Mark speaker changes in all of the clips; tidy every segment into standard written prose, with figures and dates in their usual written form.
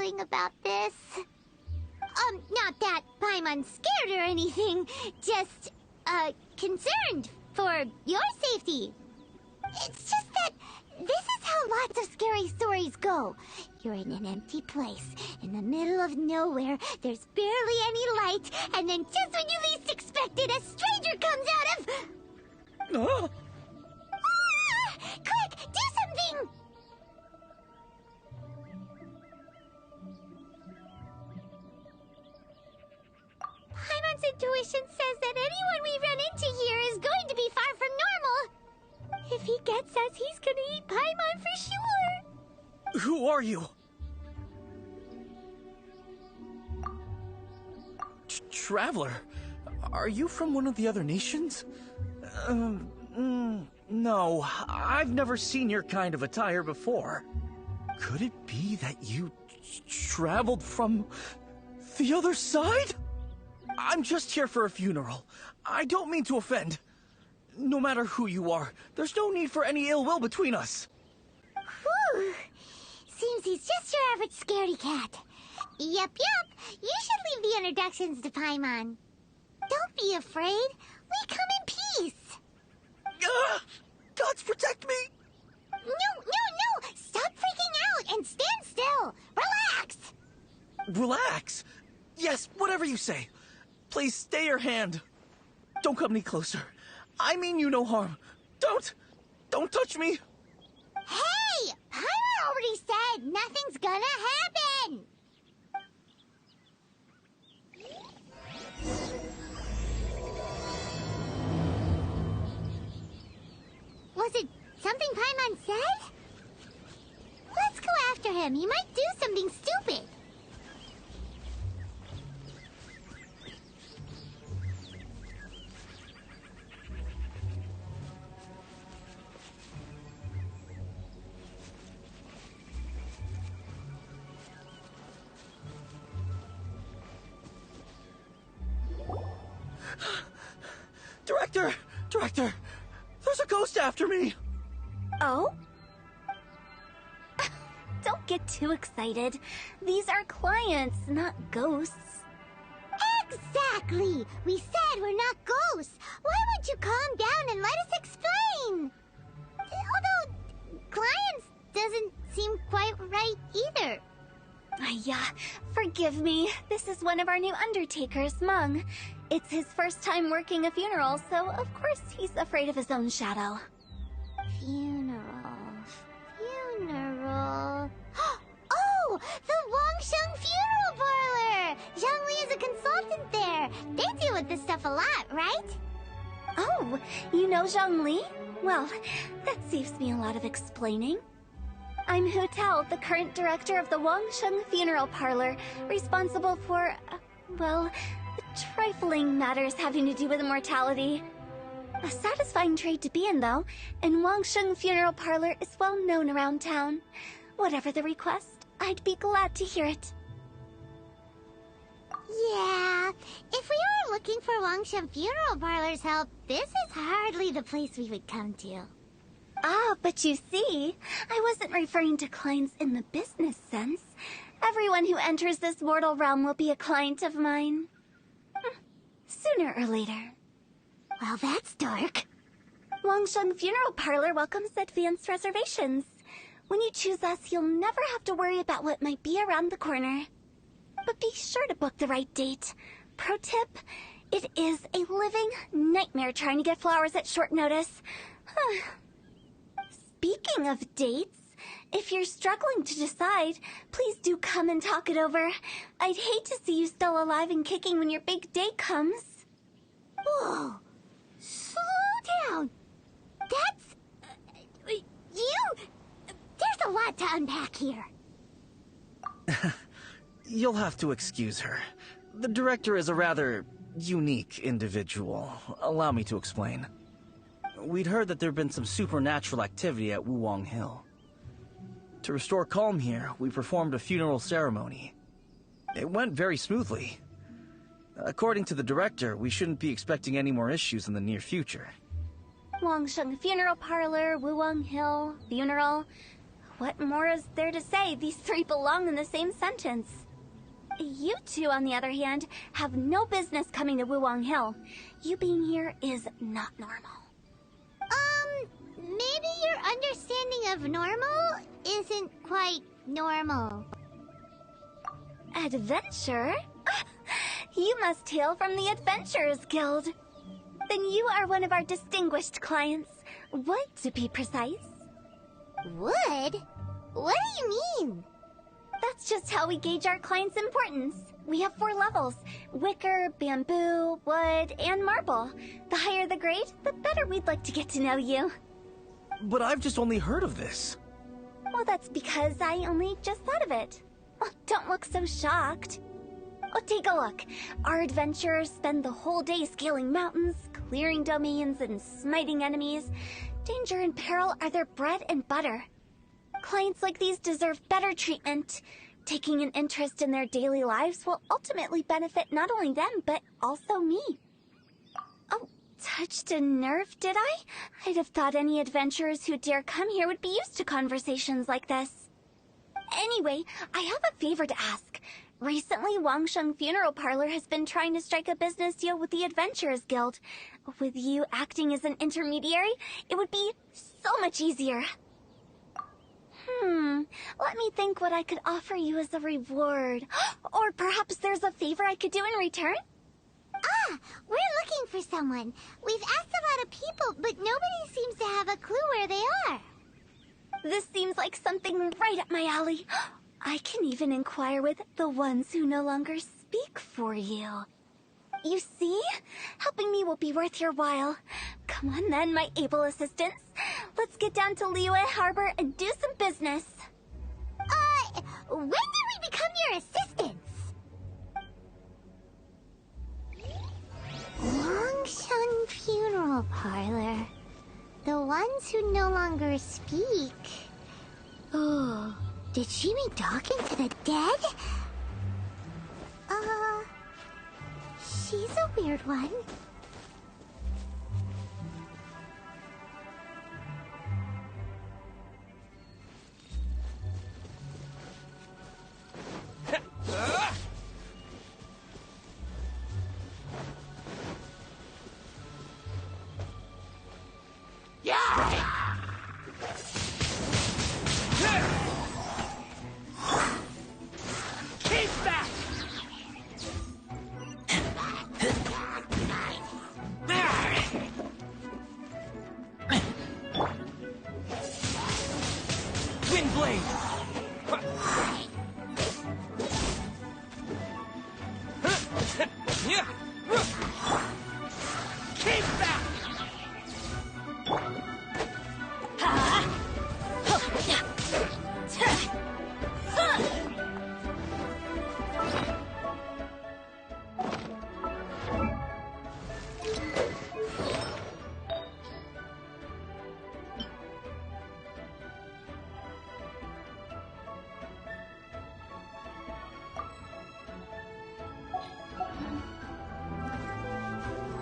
Speaker 1: feeling about this. Not that Paimon's scared or anything, just, concerned for your safety. It's just that this is how lots of scary stories go. You're in an empty place, in the middle of nowhere, there's barely any light, and then just when you least expect it, a stranger comes out of...
Speaker 2: Ah!
Speaker 1: Quick, do something! Paimon's intuition says that anyone we run into here is going to be far from normal. If he gets us, he's gonna eat Paimon for sure.
Speaker 2: Who are you? Traveler, are you from one of the other nations? No, I've never seen your kind of attire before. Could it be that you traveled from the other side? I'm just here for a funeral. I don't mean to offend. No matter who you are, there's no need for any ill will between us.
Speaker 1: Whew. Seems he's just your average scaredy cat. Yep. You should leave the introductions to Paimon. Don't be afraid. We come in peace.
Speaker 2: Gods protect me!
Speaker 1: No! Stop freaking out and stand still. Relax.
Speaker 2: Relax? Yes, whatever you say. Please stay your hand. Don't come any closer. I mean you no harm. Don't touch me.
Speaker 1: Hey! Paimon already said nothing's gonna happen. Was it something Paimon said? Let's go after him. He might do something stupid.
Speaker 2: Director! There's a ghost after me!
Speaker 3: Oh? Don't get too excited. These are clients, not ghosts.
Speaker 1: Exactly! We said we're not ghosts. Why won't you calm down and let us explain? Although, clients doesn't seem quite right either.
Speaker 3: Yeah, forgive me. This is one of our new undertakers, Meng. It's his first time working a funeral, so of course he's afraid of his own shadow.
Speaker 1: Funeral. Oh! The Wangsheng Funeral Parlor! Zhongli is a consultant there. They deal with this stuff a lot, right?
Speaker 3: Oh, you know Zhongli? Well, that saves me a lot of explaining. I'm Hu Tao, the current director of the Wangsheng Funeral Parlor, responsible for, well, trifling matters having to do with immortality. A satisfying trade to be in, though, and Wangsheng Funeral Parlor is well known around town. Whatever the request, I'd be glad to hear it.
Speaker 1: Yeah, if we were looking for Wangsheng Funeral Parlor's help, this is hardly the place we would come to.
Speaker 3: Ah, but you see, I wasn't referring to clients in the business sense. Everyone who enters this mortal realm will be a client of mine. Sooner or later.
Speaker 1: Well, that's dark.
Speaker 3: Wangsheng Funeral Parlor welcomes advanced reservations. When you choose us, you'll never have to worry about what might be around the corner. But be sure to book the right date. Pro tip, it is a living nightmare trying to get flowers at short notice. Speaking of dates, if you're struggling to decide, please do come and talk it over. I'd hate to see you still alive and kicking when your big day comes.
Speaker 1: Whoa! Slow down! That's... There's a lot to unpack here.
Speaker 2: You'll have to excuse her. The director is a rather unique individual. Allow me to explain. We'd heard that there'd been some supernatural activity at Wuwang Hill. To restore calm here, we performed a funeral ceremony. It went very smoothly. According to the director, we shouldn't be expecting any more issues in the near future.
Speaker 3: Wangsheng Funeral Parlor, Wuwang Hill, funeral. What more is there to say? These three belong in the same sentence. You two, on the other hand, have no business coming to Wuwang Hill. You being here is not normal.
Speaker 1: Maybe your understanding of normal isn't quite normal.
Speaker 3: Adventure? You must hail from the Adventurers Guild. Then you are one of our distinguished clients. Wood, to be precise.
Speaker 1: Wood? What do you mean?
Speaker 3: That's just how we gauge our clients' importance. We have 4 levels: wicker, bamboo, wood, and marble. The higher the grade, the better we'd like to get to know you.
Speaker 2: But I've just only heard of this.
Speaker 3: Well, that's because I only just thought of it. Oh, don't look so shocked. Oh, take a look. Our adventurers spend the whole day scaling mountains, clearing domains, and smiting enemies. Danger and peril are their bread and butter. Clients like these deserve better treatment. Taking an interest in their daily lives will ultimately benefit not only them, but also me. Oh, touched a nerve, did I? I'd have thought any adventurers who dare come here would be used to conversations like this. Anyway, I have a favor to ask. Recently, Wangsheng Funeral Parlor has been trying to strike a business deal with the Adventurers Guild. With you acting as an intermediary, it would be so much easier. Let me think what I could offer you as a reward. Or perhaps there's a favor I could do in return?
Speaker 1: Ah, we're looking for someone. We've asked a lot of people, but nobody seems to have a clue where they are.
Speaker 3: This seems like something right up my alley. I can even inquire with the ones who no longer speak for you. You see? Helping me will be worth your while. Come on then, my able assistants. Let's get down to Liyue Harbor and do some business.
Speaker 1: When did we become your assistants? Longshun Funeral Parlor. The ones who no longer speak. Oh, did she mean talking to the dead? She's a weird one.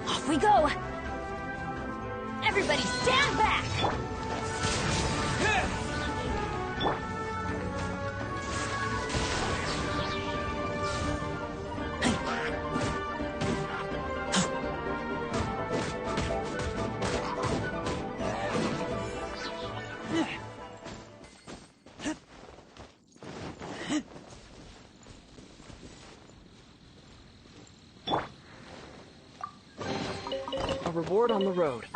Speaker 3: Off we go! Everybody stand back!
Speaker 4: A reward on the road.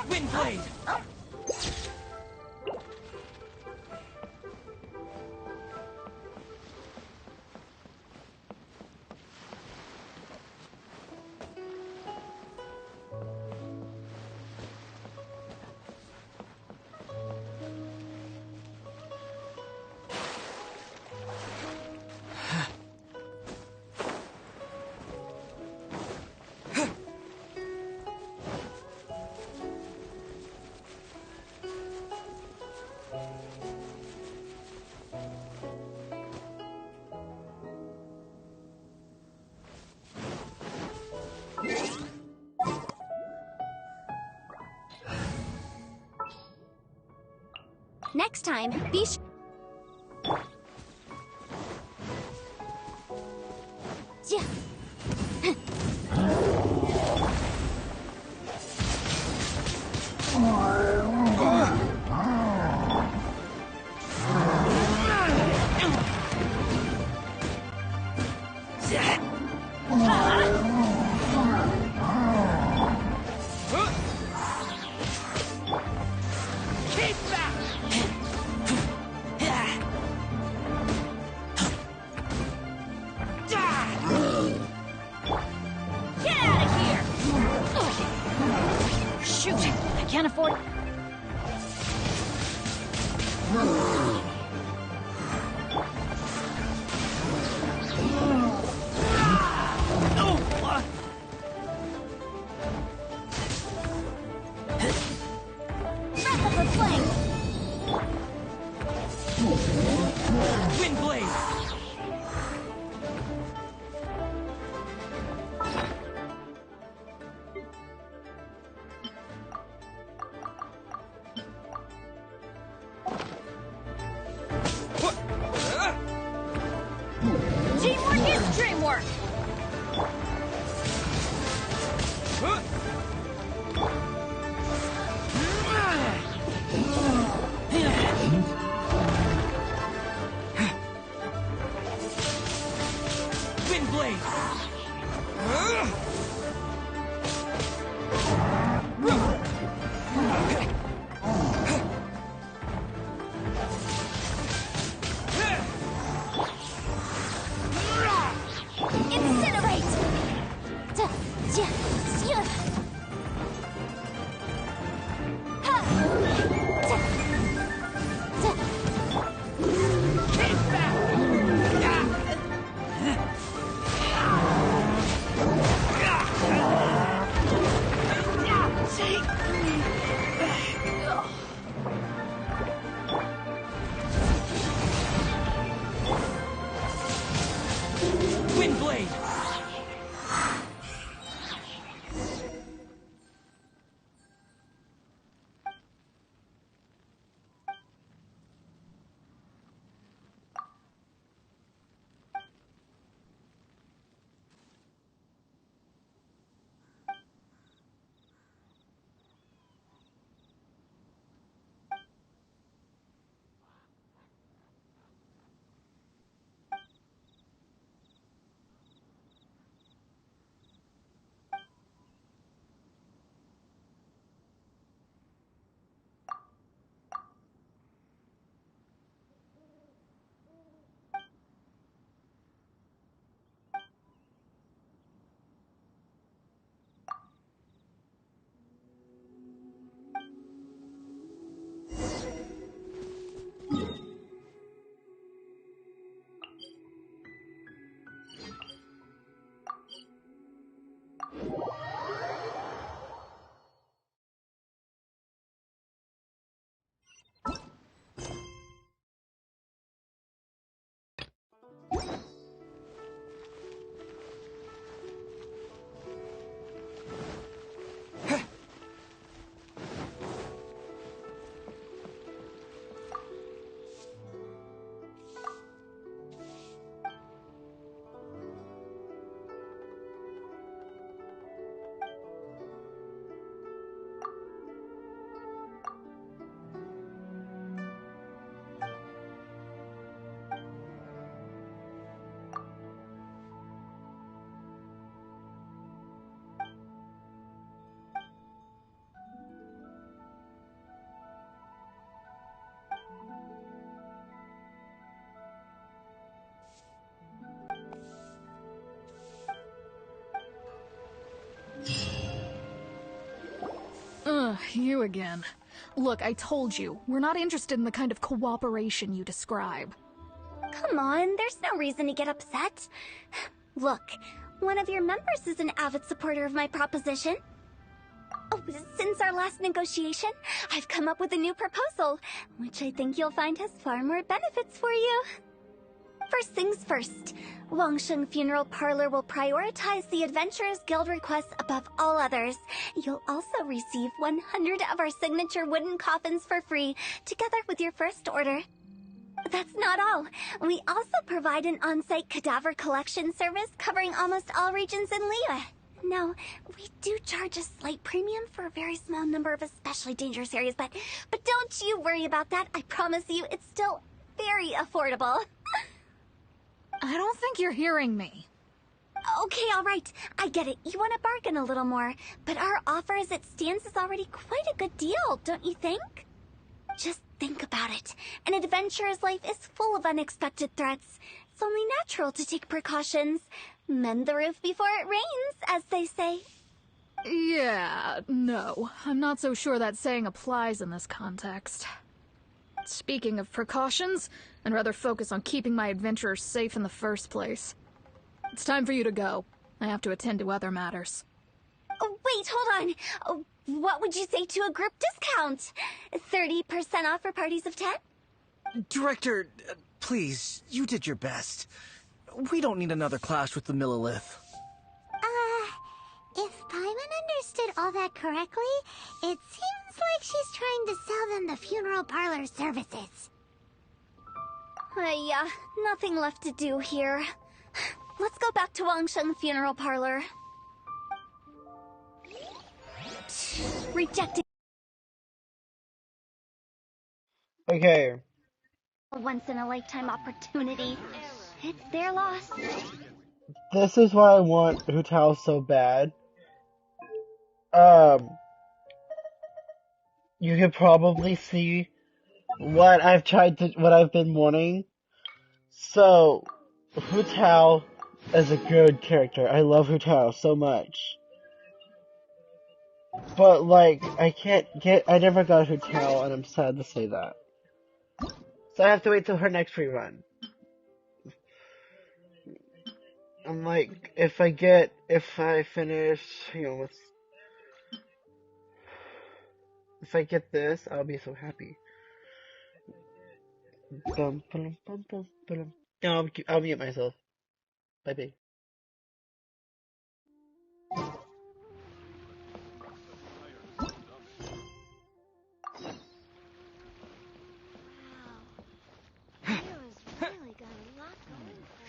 Speaker 2: Windblade!
Speaker 3: Next time, be sure.
Speaker 1: Can't afford. Wrap up the flank.
Speaker 2: Windblade!
Speaker 1: Teamwork is dreamwork.
Speaker 2: Windblade!
Speaker 1: Incinerate.
Speaker 2: Windblade!
Speaker 5: You again. Look, I told you, we're not interested in the kind of cooperation you describe.
Speaker 3: Come on, there's no reason to get upset. Look, one of your members is an avid supporter of my proposition. Oh, since our last negotiation, I've come up with a new proposal, which I think you'll find has far more benefits for you. First things first, Wangsheng Funeral Parlor will prioritize the Adventurers Guild requests above all others. You'll also receive 100 of our signature wooden coffins for free, together with your first order. That's not all. We also provide an on-site cadaver collection service covering almost all regions in Liyue. Now, we do charge a slight premium for a very small number of especially dangerous areas, but don't you worry about that. I promise you, it's still very affordable.
Speaker 5: I don't think you're hearing me.
Speaker 3: Okay, all right. I get it. You want to bargain a little more, but our offer as it stands is already quite a good deal, don't you think? Just think about it. An adventurer's life is full of unexpected threats. It's only natural to take precautions. Mend the roof before it rains, as they say.
Speaker 5: Yeah, no. I'm not so sure that saying applies in this context. Speaking of precautions, I'd rather focus on keeping my adventurers safe in the first place. It's time for you to go. I have to attend to other matters.
Speaker 3: Oh, wait, hold on. Oh, what would you say to a group discount? 30% off for parties of 10?
Speaker 2: Director, please, you did your best. We don't need another clash with the Millilith.
Speaker 1: If Paimon understood all that correctly, it seems like she's trying to sell them the funeral parlor services.
Speaker 3: Yeah, nothing left to do here. Let's go back to Wangsheng Funeral Parlor. Rejected.
Speaker 6: Okay.
Speaker 3: A once-in-a-lifetime opportunity. It's their loss.
Speaker 6: This is why I want Hu Tao so bad. You can probably see what I've been wanting. So, Hu Tao is a good character. I love Hu Tao so much. But, like, I never got Hu Tao, and I'm sad to say that. So I have to wait till her next rerun. I'm like, if I finish, if I get this, I'll be so happy. No, I'll mute myself. Bye-bye.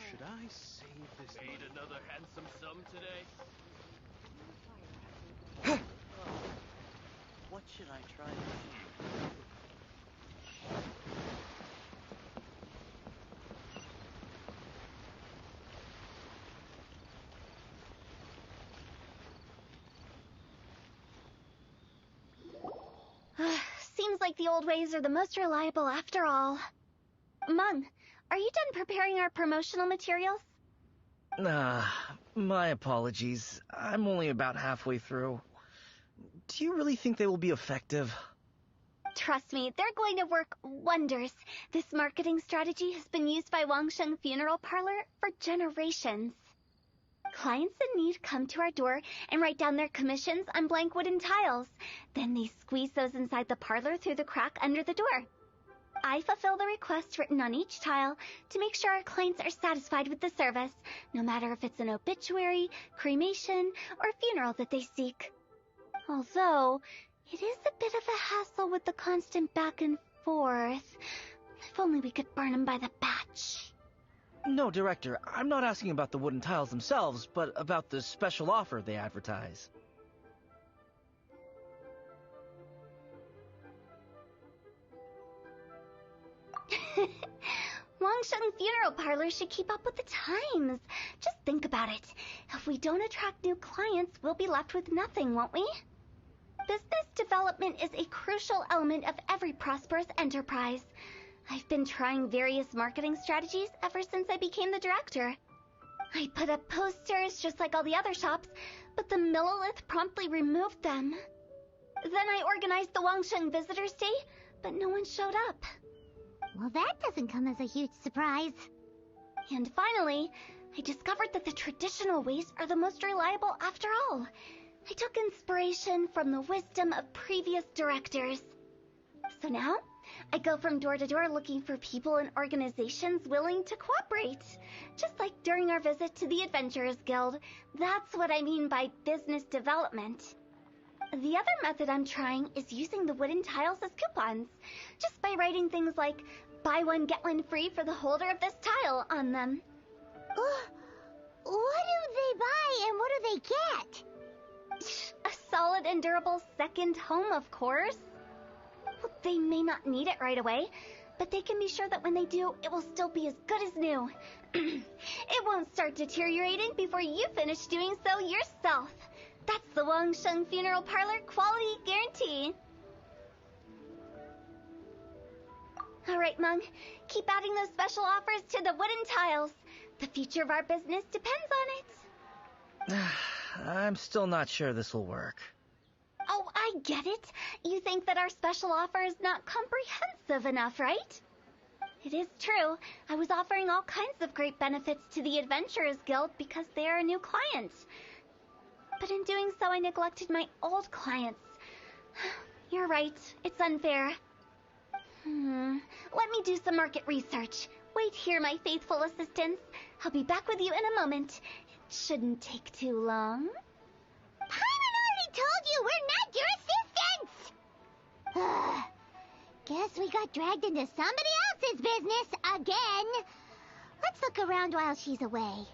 Speaker 7: Should I save this? Made another handsome sum today?
Speaker 8: What should I try this year?
Speaker 3: Seems like the old ways are the most reliable after all. Mung, are you done preparing our promotional materials?
Speaker 2: My apologies. I'm only about halfway through. Do you really think they will be effective?
Speaker 3: Trust me, they're going to work wonders. This marketing strategy has been used by Wangsheng Funeral Parlor for generations. Clients in need come to our door and write down their commissions on blank wooden tiles. Then they squeeze those inside the parlor through the crack under the door. I fulfill the requests written on each tile to make sure our clients are satisfied with the service, no matter if it's an obituary, cremation, or funeral that they seek. Although, it is a bit of a hassle with the constant back and forth. If only we could burn them by the batch.
Speaker 2: No, Director, I'm not asking about the wooden tiles themselves, but about the special offer they advertise.
Speaker 3: Wangsheng Funeral Parlor should keep up with the times. Just think about it. If we don't attract new clients, we'll be left with nothing, won't we? Business development is a crucial element of every prosperous enterprise. I've been trying various marketing strategies ever since I became the director. I put up posters just like all the other shops, but the Millilith promptly removed them. Then I organized the Wangsheng Visitors Day, but no one showed up.
Speaker 1: Well, that doesn't come as a huge surprise.
Speaker 3: And finally, I discovered that the traditional ways are the most reliable after all. I took inspiration from the wisdom of previous directors. So now, I go from door to door looking for people and organizations willing to cooperate. Just like during our visit to the Adventurers Guild. That's what I mean by business development. The other method I'm trying is using the wooden tiles as coupons. Just by writing things like, buy one get one free for the holder of this tile on them.
Speaker 1: What do they buy and what do they get?
Speaker 3: A solid and durable second home, of course. Well, they may not need it right away, but they can be sure that when they do, it will still be as good as new. It won't start deteriorating before you finish doing so yourself. That's the Wangsheng Funeral Parlor quality guarantee. Alright, Mung. Keep adding those special offers to the wooden tiles. The future of our business depends on it.
Speaker 2: I'm still not sure this will work.
Speaker 3: Oh, I get it. You think that our special offer is not comprehensive enough, right? It is true. I was offering all kinds of great benefits to the Adventurers Guild because they are a new client. But in doing so, I neglected my old clients. You're right. It's unfair. Let me do some market research. Wait here, my faithful assistants. I'll be back with you in a moment. It shouldn't take too long.
Speaker 1: Paimon already told you we're not your assistants! Guess we got dragged into somebody else's business again. Let's look around while she's away.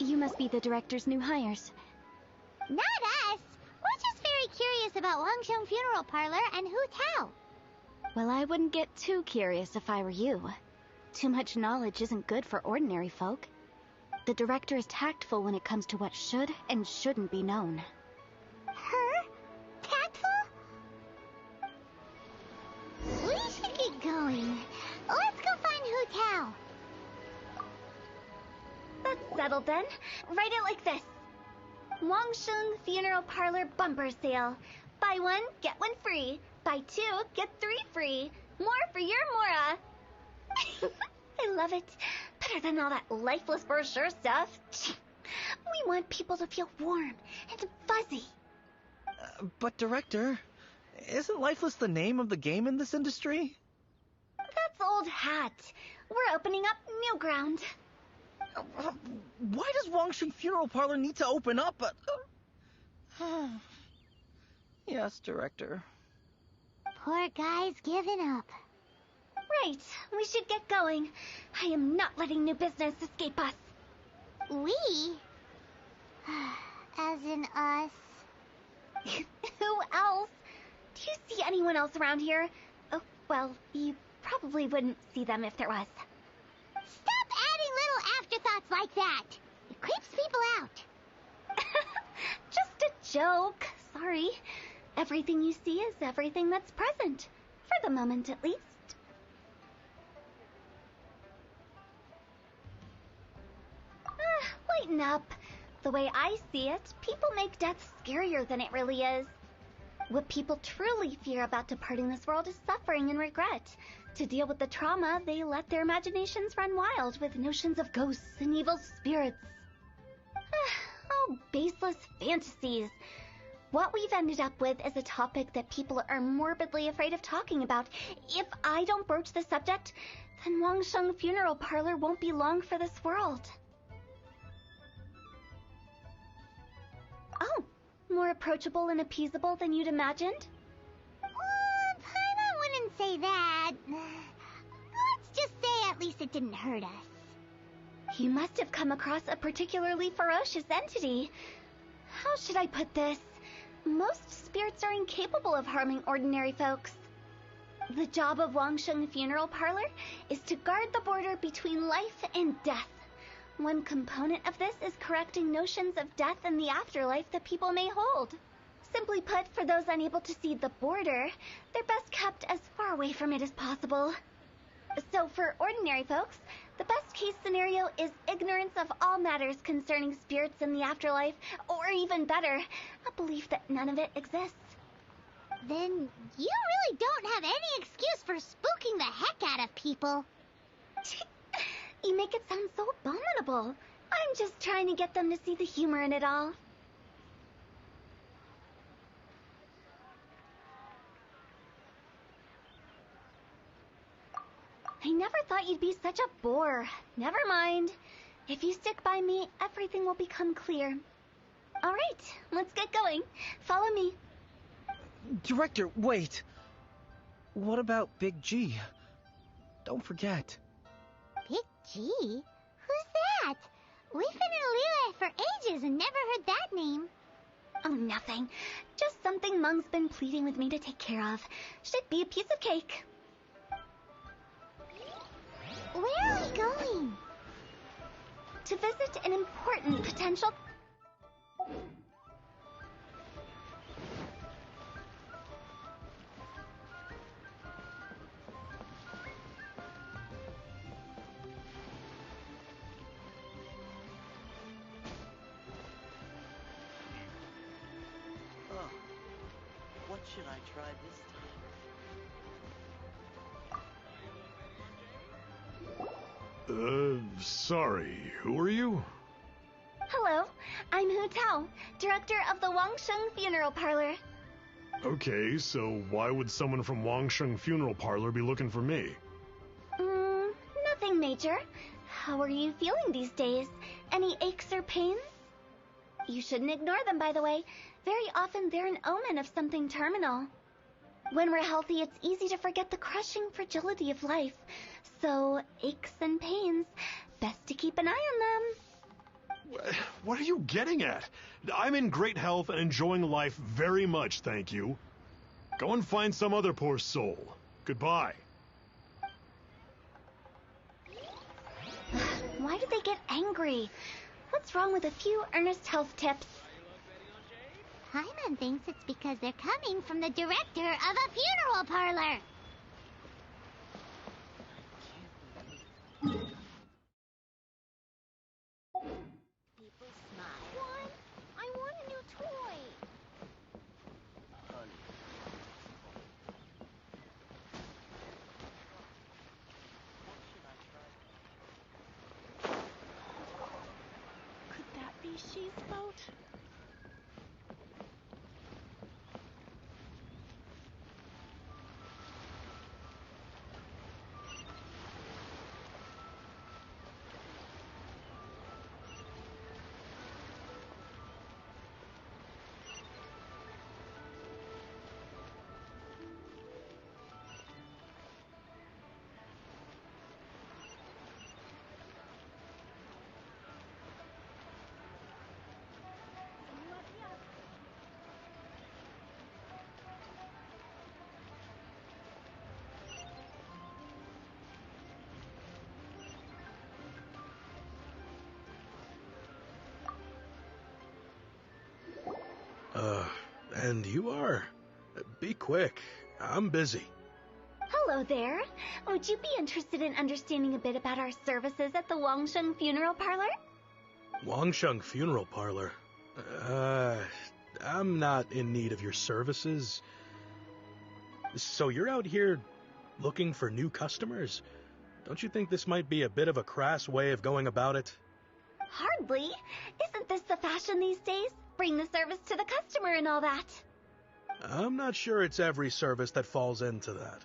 Speaker 3: You must be the director's new hires.
Speaker 1: Not us. We're just very curious about Wangsheng Funeral Parlor and Hu Tao.
Speaker 3: Well, I wouldn't get too curious if I were you. Too much knowledge isn't good for ordinary folk. The director is tactful when it comes to what should and shouldn't be known.
Speaker 1: Her? Tactful? We should get going. Let's go find Hu Tao.
Speaker 3: That's settled then. Write it like this. Wangsheng Funeral Parlor Bumper Sale. Buy one, get one free. Buy two, get three free. More for your Mora. I love it. Better than all that lifeless brochure stuff. We want people to feel warm and fuzzy.
Speaker 2: But Director, isn't Lifeless the name of the game in this industry?
Speaker 3: That's old hat. We're opening up new ground.
Speaker 2: Why does Wangsheng Funeral Parlor need to open up? Yes, Director.
Speaker 1: Poor guy's given up.
Speaker 3: Right, we should get going. I am not letting new business escape us.
Speaker 1: We? As in us.
Speaker 3: Who else? Do you see anyone else around here? Oh, well, you probably wouldn't see them if there was.
Speaker 1: Stop adding little afterthoughts like that. It creeps people out.
Speaker 3: Just a joke. Sorry. Everything you see is everything that's present. For the moment, at least. Lighten up. The way I see it, people make death scarier than it really is. What people truly fear about departing this world is suffering and regret. To deal with the trauma, they let their imaginations run wild with notions of ghosts and evil spirits. Oh, baseless fantasies. What we've ended up with is a topic that people are morbidly afraid of talking about. If I don't broach the subject, then Wangsheng Funeral Parlor won't be long for this world. Oh, more approachable and appeasable than you'd imagined?
Speaker 1: Paimon wouldn't say that. Let's just say at least it didn't hurt us.
Speaker 3: You must have come across a particularly ferocious entity. How should I put this? Most spirits are incapable of harming ordinary folks. The job of Wangsheng Funeral Parlor is to guard the border between life and death. One component of this is correcting notions of death and the afterlife that people may hold. Simply put, for those unable to see the border, they're best kept as far away from it as possible. So for ordinary folks, the best case scenario is ignorance of all matters concerning spirits in the afterlife, or even better, a belief that none of it exists.
Speaker 1: Then you really don't have any excuse for spooking the heck out of people.
Speaker 3: You make it sound so abominable. I'm just trying to get them to see the humor in it all. I never thought you'd be such a bore. Never mind. If you stick by me, everything will become clear. All right, let's get going. Follow me.
Speaker 2: Director, wait! What about Big G? Don't forget.
Speaker 1: Big G? Who's that? We've been in Liyue for ages and never heard that name.
Speaker 3: Oh, nothing. Just something Mung's been pleading with me to take care of. Should be a piece of cake.
Speaker 1: Where are we going?
Speaker 3: To visit an important potential...
Speaker 8: Oh, what should I try this time?
Speaker 9: Sorry, who are you?
Speaker 3: Hello, I'm Hu Tao, director of the Wangsheng Funeral Parlor.
Speaker 9: Okay, so why would someone from Wangsheng Funeral Parlor be looking for me?
Speaker 3: Nothing major. How are you feeling these days? Any aches or pains? You shouldn't ignore them, by the way. Very often they're an omen of something terminal. When we're healthy, it's easy to forget the crushing fragility of life. So, aches and pains, best to keep an eye on them.
Speaker 9: What are you getting at? I'm in great health and enjoying life very much, thank you. Go and find some other poor soul. Goodbye.
Speaker 3: Why do they get angry? What's wrong with a few earnest health tips?
Speaker 1: Paimon thinks it's because they're coming from the director of a funeral parlor. People smile. I want a new toy.
Speaker 8: Honey. What should I try? Could that be She's boat?
Speaker 10: And you are? Be quick. I'm busy.
Speaker 3: Hello there. Would you be interested in understanding a bit about our services at the Wangsheng Funeral Parlor?
Speaker 10: Wangsheng Funeral Parlor? I'm not in need of your services. So you're out here looking for new customers? Don't you think this might be a bit of a crass way of going about it?
Speaker 3: Hardly. Isn't this the fashion these days? Bring the service to the customer and all that.
Speaker 10: I'm not sure it's every service that falls into that.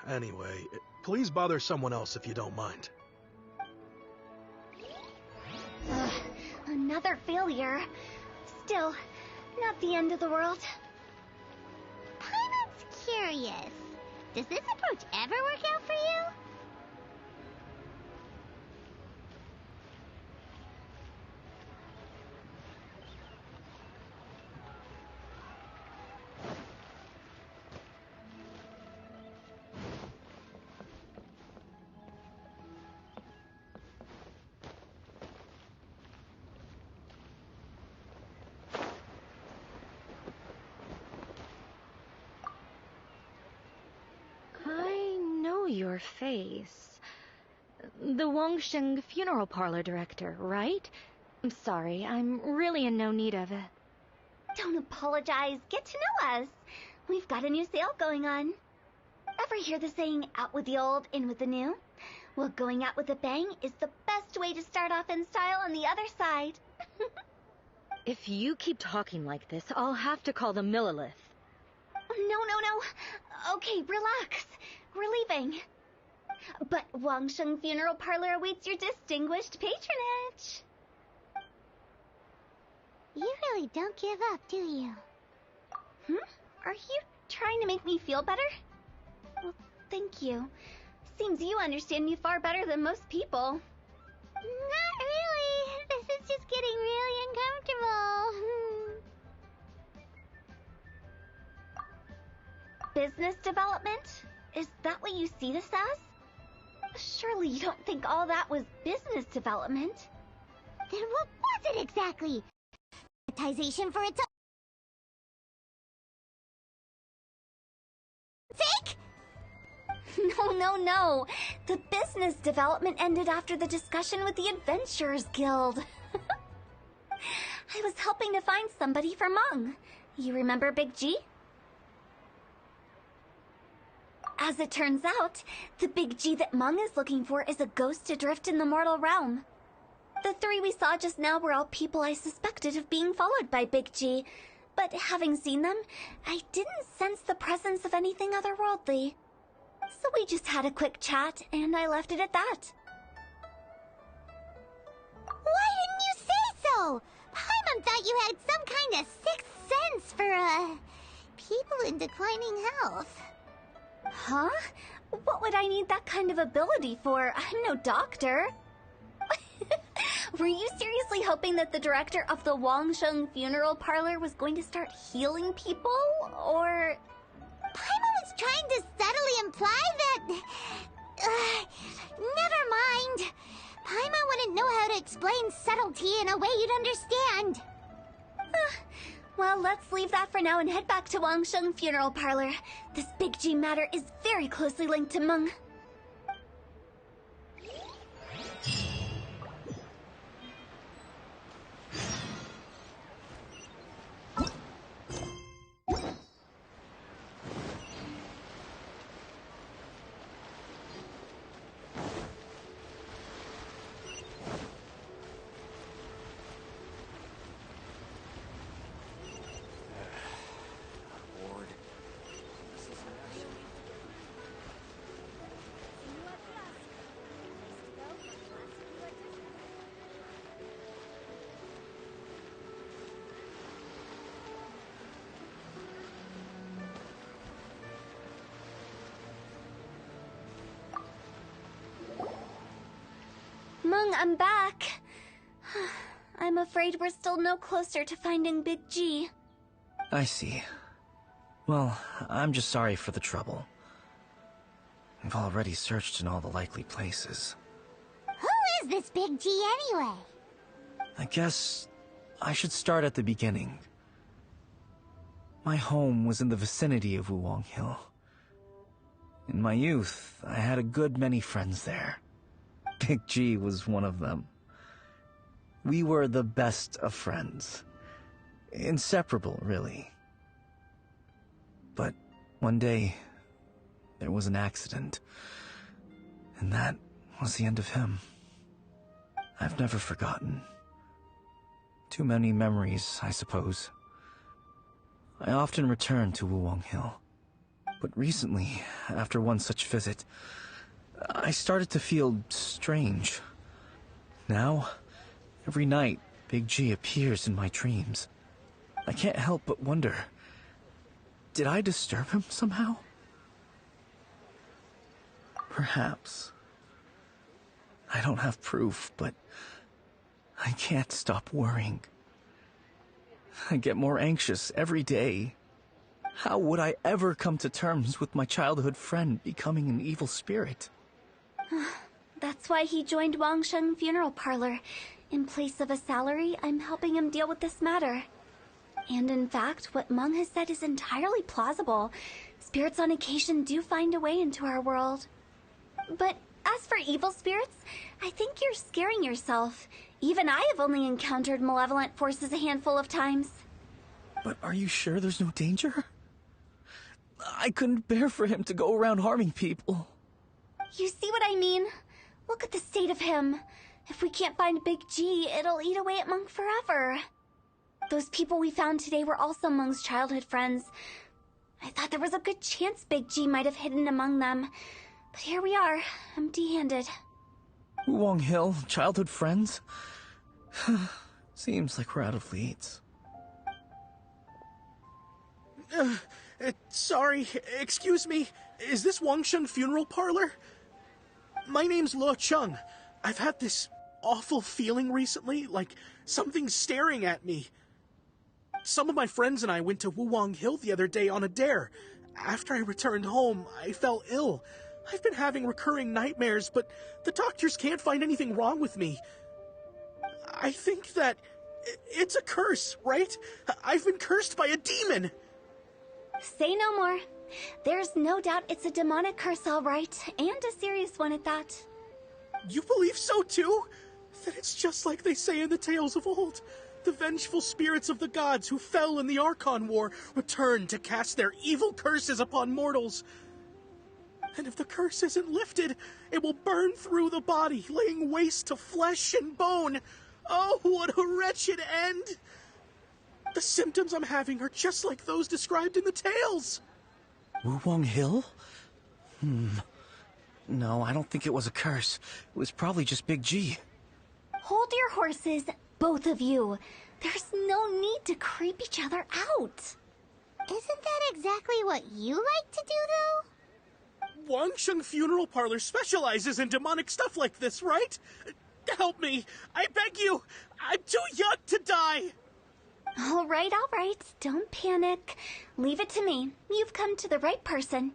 Speaker 10: Anyway, please bother someone else if you don't mind.
Speaker 3: Another failure. Still, not the end of the world.
Speaker 1: Paimon's curious. Does this approach ever work out for you?
Speaker 11: know your face. The Wangsheng funeral parlor director, right? I'm sorry, I'm really in no need of it.
Speaker 3: Don't apologize. Get to know us. We've got a new sale going on. Ever hear the saying, out with the old, in with the new? Well, going out with a bang is the best way to start off in style on the other side.
Speaker 11: If you keep talking like this, I'll have to call the Millilith.
Speaker 3: No. Okay, relax. We're leaving. But Wangsheng Funeral Parlor awaits your distinguished patronage.
Speaker 1: You really don't give up, do you?
Speaker 3: Are you trying to make me feel better? Well, thank you. Seems you understand me far better than most people.
Speaker 1: Not really. This is just getting really uncomfortable.
Speaker 3: Business development? Is that what you see this as? Surely you don't think all that was business development.
Speaker 1: Then what was it exactly? Monetization for its own sake?
Speaker 3: No. The business development ended after the discussion with the Adventurers Guild. I was helping to find somebody for Meng. You remember Big G? As it turns out, the Big G that Meng is looking for is a ghost adrift in the mortal realm. The three we saw just now were all people I suspected of being followed by Big G, but having seen them, I didn't sense the presence of anything otherworldly. So we just had a quick chat, and I left it at that.
Speaker 1: Why didn't you say so? Paimon thought you had some kind of sixth sense for, people in declining health.
Speaker 3: Huh? What would I need that kind of ability for? I'm no doctor. Were you seriously hoping that the director of the Wangsheng Funeral Parlor was going to start healing people, or...?
Speaker 1: Paimon was trying to subtly imply that... never mind. Paimon wouldn't know how to explain subtlety in a way you'd understand.
Speaker 3: Well, let's leave that for now and head back to Wangsheng Funeral Parlor. This Big G matter is very closely linked to Meng. Meng, I'm back. I'm afraid we're still no closer to finding Big G.
Speaker 2: I see. Well, I'm just sorry for the trouble. We've already searched in all the likely places.
Speaker 1: Who is this Big G anyway?
Speaker 2: I guess I should start at the beginning. My home was in the vicinity of Wuwang Hill. In my youth, I had a good many friends there. Big G was one of them. We were the best of friends. Inseparable, really. But one day, there was an accident. And that was the end of him. I've never forgotten. Too many memories, I suppose. I often return to Wuwang Hill. But recently, after one such visit, I started to feel strange. Now, every night, Big G appears in my dreams. I can't help but wonder, did I disturb him somehow? Perhaps. I don't have proof, but I can't stop worrying. I get more anxious every day. How would I ever come to terms with my childhood friend becoming an evil spirit?
Speaker 3: That's why he joined Wangsheng Funeral Parlor. In place of a salary, I'm helping him deal with this matter. And in fact, what Meng has said is entirely plausible. Spirits on occasion do find a way into our world. But as for evil spirits, I think you're scaring yourself. Even I have only encountered malevolent forces a handful of times.
Speaker 2: But are you sure there's no danger? I couldn't bear for him to go around harming people.
Speaker 3: You see what I mean? Look at the state of him. If we can't find Big G, it'll eat away at Monk forever. Those people we found today were also Monk's childhood friends. I thought there was a good chance Big G might have hidden among them. But here we are, empty-handed.
Speaker 2: Wong Hill, childhood friends? Seems like we're out of leads.
Speaker 10: Sorry, excuse me. Is this Wangsheng Funeral Parlor? My name's Luo Chung. I've had this awful feeling recently, like something's staring at me. Some of my friends and I went to Wuwang Hill the other day on a dare. After I returned home, I fell ill. I've been having recurring nightmares, but the doctors can't find anything wrong with me. I think that it's a curse, right? I've been cursed by a demon.
Speaker 3: Say no more. There's no doubt it's a demonic curse, all right, and a serious one at that.
Speaker 10: You believe so too? That it's just like they say in the tales of old. The vengeful spirits of the gods who fell in the Archon War return to cast their evil curses upon mortals. And if the curse isn't lifted, it will burn through the body, laying waste to flesh and bone. Oh, what a wretched end! The symptoms I'm having are just like those described in the tales.
Speaker 2: Wuwang Hill? No, I don't think it was a curse. It was probably just Big G.
Speaker 3: Hold your horses, both of you. There's no need to creep each other out.
Speaker 1: Isn't that exactly what you like to do, though?
Speaker 10: Wangsheng Funeral Parlor specializes in demonic stuff like this, right? Help me. I beg you. I'm too young to die.
Speaker 3: All right. Don't panic. Leave it to me. You've come to the right person.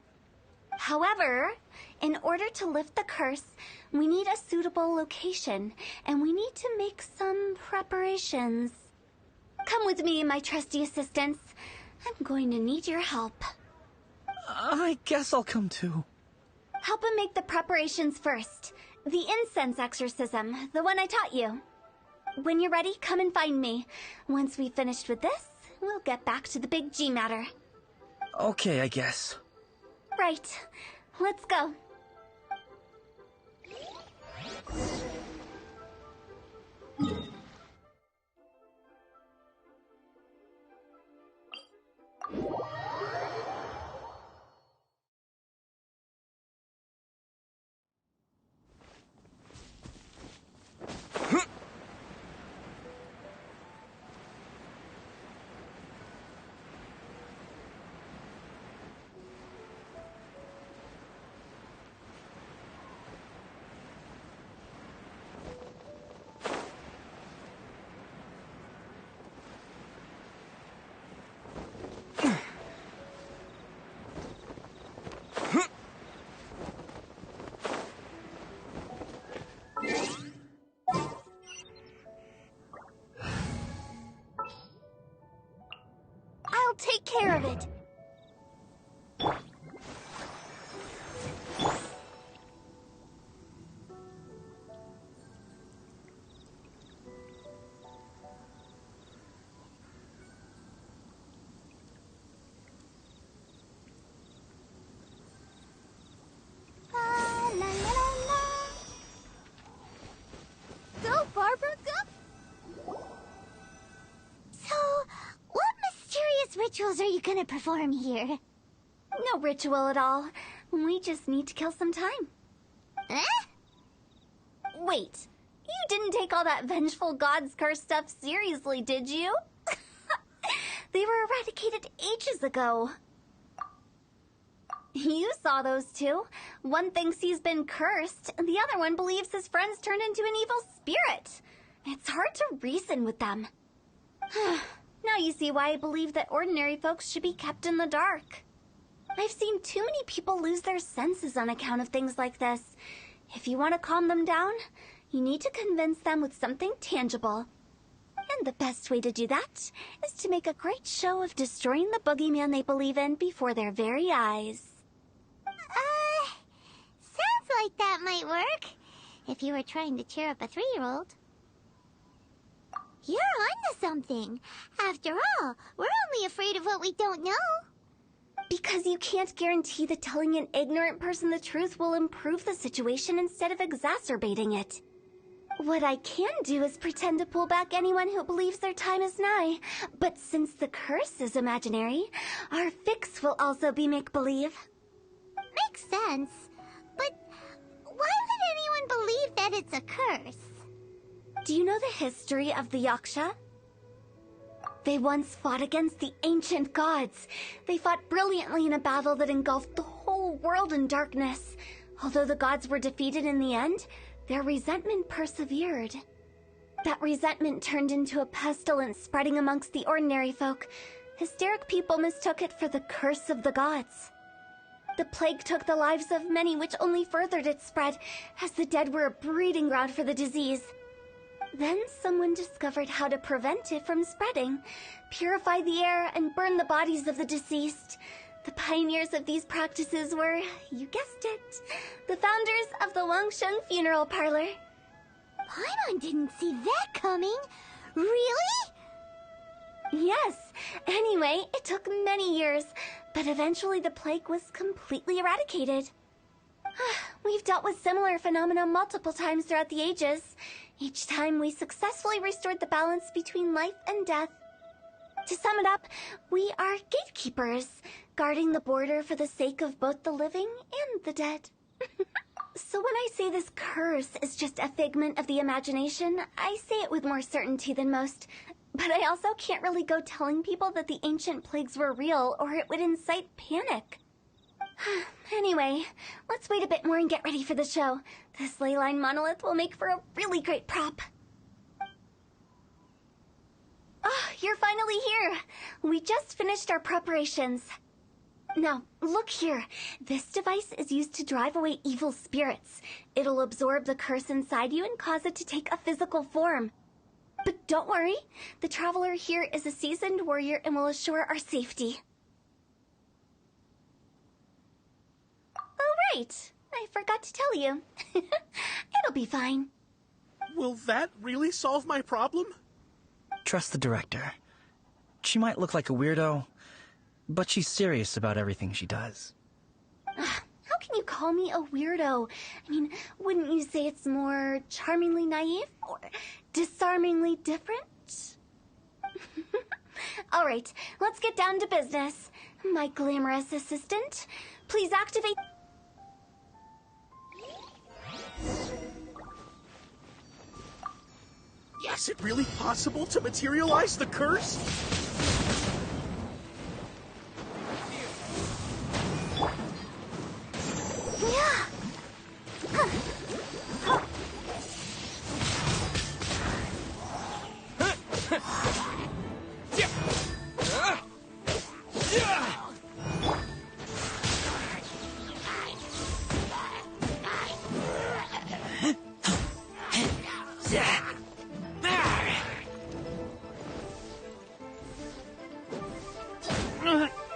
Speaker 3: However, in order to lift the curse, we need a suitable location, and we need to make some preparations. Come with me, my trusty assistants. I'm going to need your help.
Speaker 2: I guess I'll come too.
Speaker 3: Help him make the preparations first. The incense exorcism, the one I taught you. When you're ready, come and find me. Once we've finished with this, we'll get back to the Big G matter.
Speaker 2: Okay, I guess.
Speaker 3: Right. Let's go. I'll take care of it.
Speaker 1: Go, Barbara, go! So, what mysterious rituals are you gonna perform here?
Speaker 3: No ritual at all. We just need to kill some time.
Speaker 1: Eh?
Speaker 3: Wait, you didn't take all that vengeful god's curse stuff seriously, did you? They were eradicated ages ago. You saw those two. One thinks he's been cursed, and the other one believes his friends turned into an evil spirit. It's hard to reason with them. Now you see why I believe that ordinary folks should be kept in the dark. I've seen too many people lose their senses on account of things like this. If you want to calm them down, you need to convince them with something tangible. And the best way to do that is to make a great show of destroying the boogeyman they believe in before their very eyes.
Speaker 1: Sounds like that might work. If you were trying to cheer up a 3-year-old. You're onto something. After all, we're only afraid of what we don't know.
Speaker 3: Because you can't guarantee that telling an ignorant person the truth will improve the situation instead of exacerbating it. What I can do is pretend to pull back anyone who believes their time is nigh. But since the curse is imaginary, our fix will also be make-believe.
Speaker 1: Makes sense. But why would anyone believe that it's a curse?
Speaker 3: Do you know the history of the Yaksha? They once fought against the ancient gods. They fought brilliantly in a battle that engulfed the whole world in darkness. Although the gods were defeated in the end, their resentment persevered. That resentment turned into a pestilence spreading amongst the ordinary folk. Hysteric people mistook it for the curse of the gods. The plague took the lives of many, which only furthered its spread, as the dead were a breeding ground for the disease. Then someone discovered how to prevent it from spreading, purify the air, and burn the bodies of the deceased. The pioneers of these practices were, you guessed it, the founders of the Wangsheng Funeral Parlor.
Speaker 1: Paimon didn't see that coming. Really?
Speaker 3: Yes. Anyway, it took many years, but eventually the plague was completely eradicated. We've dealt with similar phenomena multiple times throughout the ages. Each time we successfully restored the balance between life and death. To sum it up, we are gatekeepers, guarding the border for the sake of both the living and the dead. So when I say this curse is just a figment of the imagination, I say it with more certainty than most. But I also can't really go telling people that the ancient plagues were real, or it would incite panic. Anyway, let's wait a bit more and get ready for the show. This leyline monolith will make for a really great prop. Oh, you're finally here. We just finished our preparations. Now, look here. This device is used to drive away evil spirits. It'll absorb the curse inside you and cause it to take a physical form. But don't worry, the traveler here is a seasoned warrior and will assure our safety. Oh, right. I forgot to tell you. It'll be fine.
Speaker 10: Will that really solve my problem?
Speaker 2: Trust the director. She might look like a weirdo, but she's serious about everything she does.
Speaker 3: How can you call me a weirdo? I mean, wouldn't you say it's more charmingly naive or disarmingly different? All right, let's get down to business. My glamorous assistant, please activate...
Speaker 10: Is it really possible to materialize the curse?
Speaker 3: Yeah.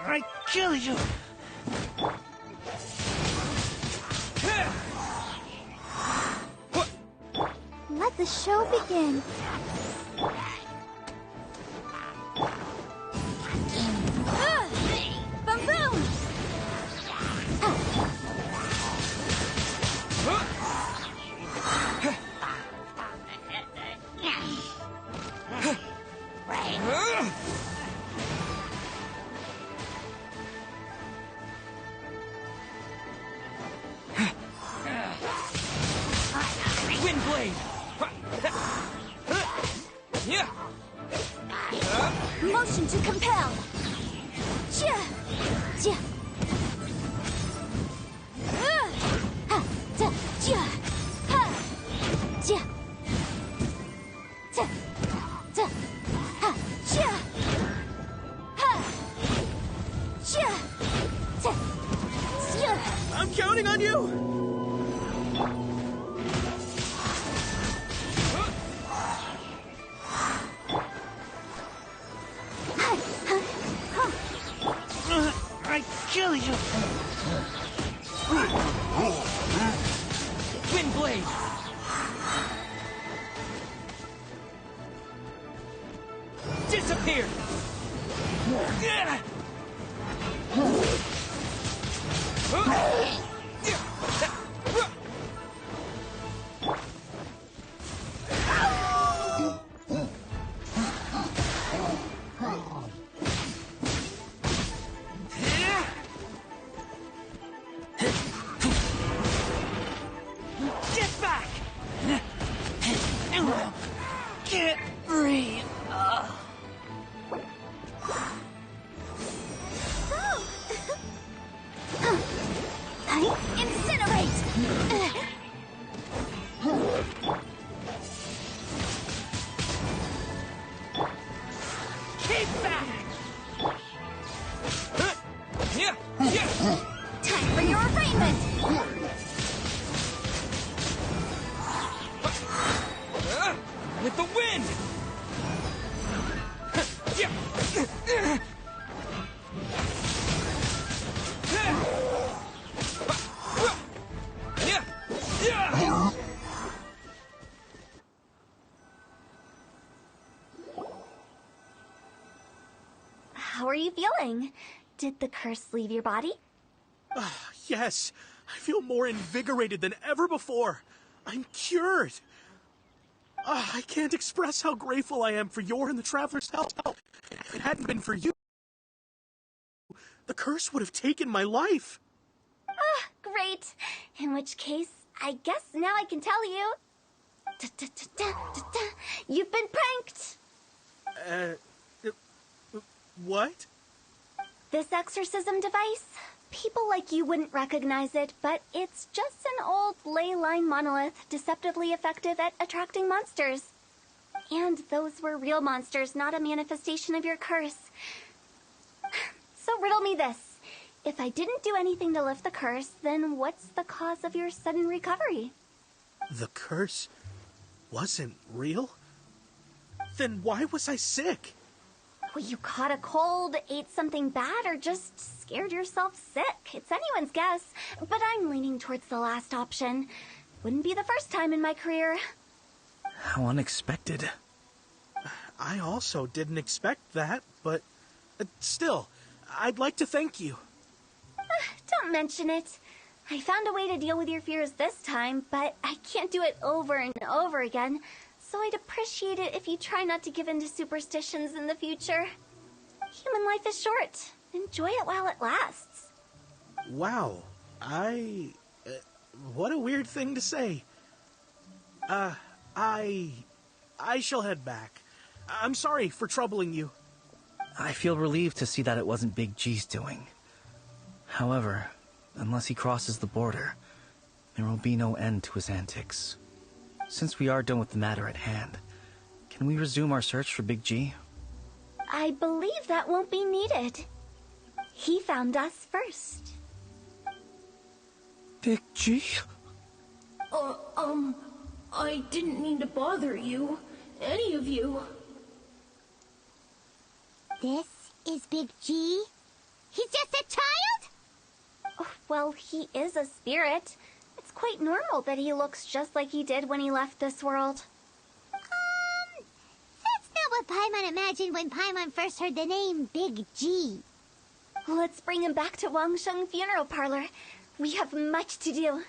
Speaker 2: I kill you.
Speaker 1: Let the show begin. Boom boom!
Speaker 2: Windblade!
Speaker 1: Motion to compel. Chia, chia. Ha, ta, chia. Ha, chia. Ta, ta. Ha, chia. Ha, chia. Ta, chia.
Speaker 10: I'm counting on you!
Speaker 2: I kill you.
Speaker 12: blade! Disappear! Get back! Can't breathe.
Speaker 1: Incinerate!
Speaker 12: Keep back!
Speaker 1: Time for your arraignment!
Speaker 12: With the wind!
Speaker 3: How are you feeling? Did the curse leave your body?
Speaker 10: Yes, I feel more invigorated than ever before. I'm cured. I can't express how grateful I am for your and the Traveler's help. If it hadn't been for you, the curse would have taken my life.
Speaker 3: Great. In which case, I guess now I can tell you. You've been pranked.
Speaker 10: What?
Speaker 3: This exorcism device, people like you wouldn't recognize it, but it's just an old ley line monolith deceptively effective at attracting monsters. And those were real monsters, not a manifestation of your curse. So riddle me this. If I didn't do anything to lift the curse, then what's the cause of your sudden recovery?
Speaker 10: The curse wasn't real? Then why was I sick?
Speaker 3: Well, you caught a cold, ate something bad, or just scared yourself sick. It's anyone's guess, but I'm leaning towards the last option. Wouldn't be the first time in my career.
Speaker 2: How unexpected.
Speaker 10: I also didn't expect that, but still, I'd like to thank you.
Speaker 3: Don't mention it. I found a way to deal with your fears this time, but I can't do it over and over again. So I'd appreciate it if you try not to give in to superstitions in the future. Human life is short. Enjoy it while it lasts.
Speaker 10: Wow. What a weird thing to say. I shall head back. I'm sorry for troubling you.
Speaker 2: I feel relieved to see that it wasn't Big G's doing. However, unless he crosses the border, there will be no end to his antics. Since we are done with the matter at hand, can we resume our search for Big G?
Speaker 3: I believe that won't be needed. He found us first.
Speaker 2: Big G?
Speaker 13: I didn't mean to bother you. Any of you.
Speaker 1: This is Big G? He's just a child?
Speaker 3: Oh, well, he is a spirit. It's quite normal that he looks just like he did when he left this world.
Speaker 1: That's not what Paimon imagined when Paimon first heard the name Big G.
Speaker 3: Let's bring him back to Wangsheng Funeral Parlor. We have much to do.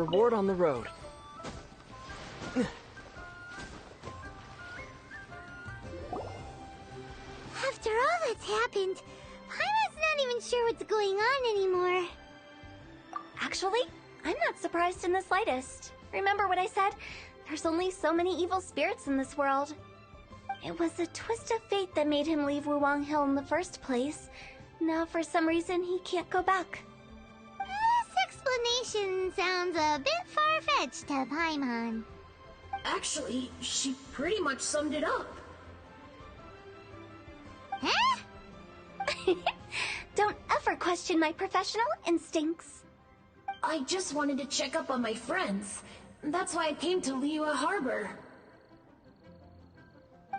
Speaker 4: reward on the road.
Speaker 1: After all that's happened, Paimon's not even sure what's going on anymore.
Speaker 3: Actually, I'm not surprised in the slightest. Remember what I said? There's only so many evil spirits in this world. It was a twist of fate that made him leave Wuwang Hill in the first place. Now, for some reason, he can't go back.
Speaker 1: This explanation sounds a bit far-fetched to Paimon.
Speaker 13: Actually, she pretty much summed it up.
Speaker 1: Huh?
Speaker 3: Don't ever question my professional instincts.
Speaker 13: I just wanted to check up on my friends. That's why I came to Liyue Harbor.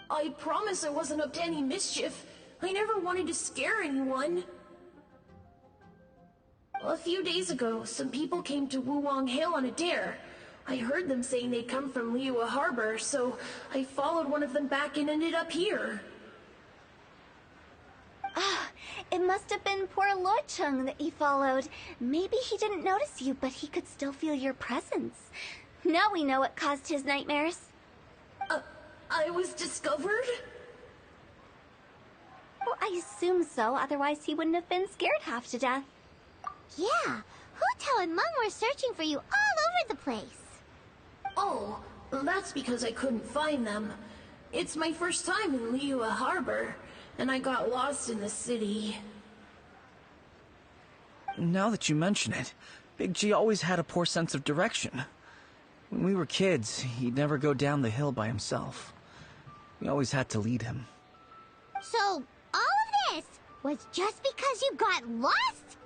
Speaker 13: I promise I wasn't up to any mischief. I never wanted to scare anyone. A few days ago, some people came to Wuwang Hill on a dare. I heard them saying they'd come from Liyue Harbor, so I followed one of them back and ended up here.
Speaker 3: Ah, it must have been poor Lo Chung that you followed. Maybe he didn't notice you, but he could still feel your presence. Now we know what caused his nightmares.
Speaker 13: I was discovered?
Speaker 3: Well, I assume so, otherwise he wouldn't have been scared half to death.
Speaker 1: Yeah, Hu Tao and Meng were searching for you all over the place.
Speaker 13: Oh, that's because I couldn't find them. It's my first time in Liyue Harbor, and I got lost in the city.
Speaker 2: Now that you mention it, Big G always had a poor sense of direction. When we were kids, he'd never go down the hill by himself. We always had to lead him.
Speaker 1: So, all of this was just because you got lost?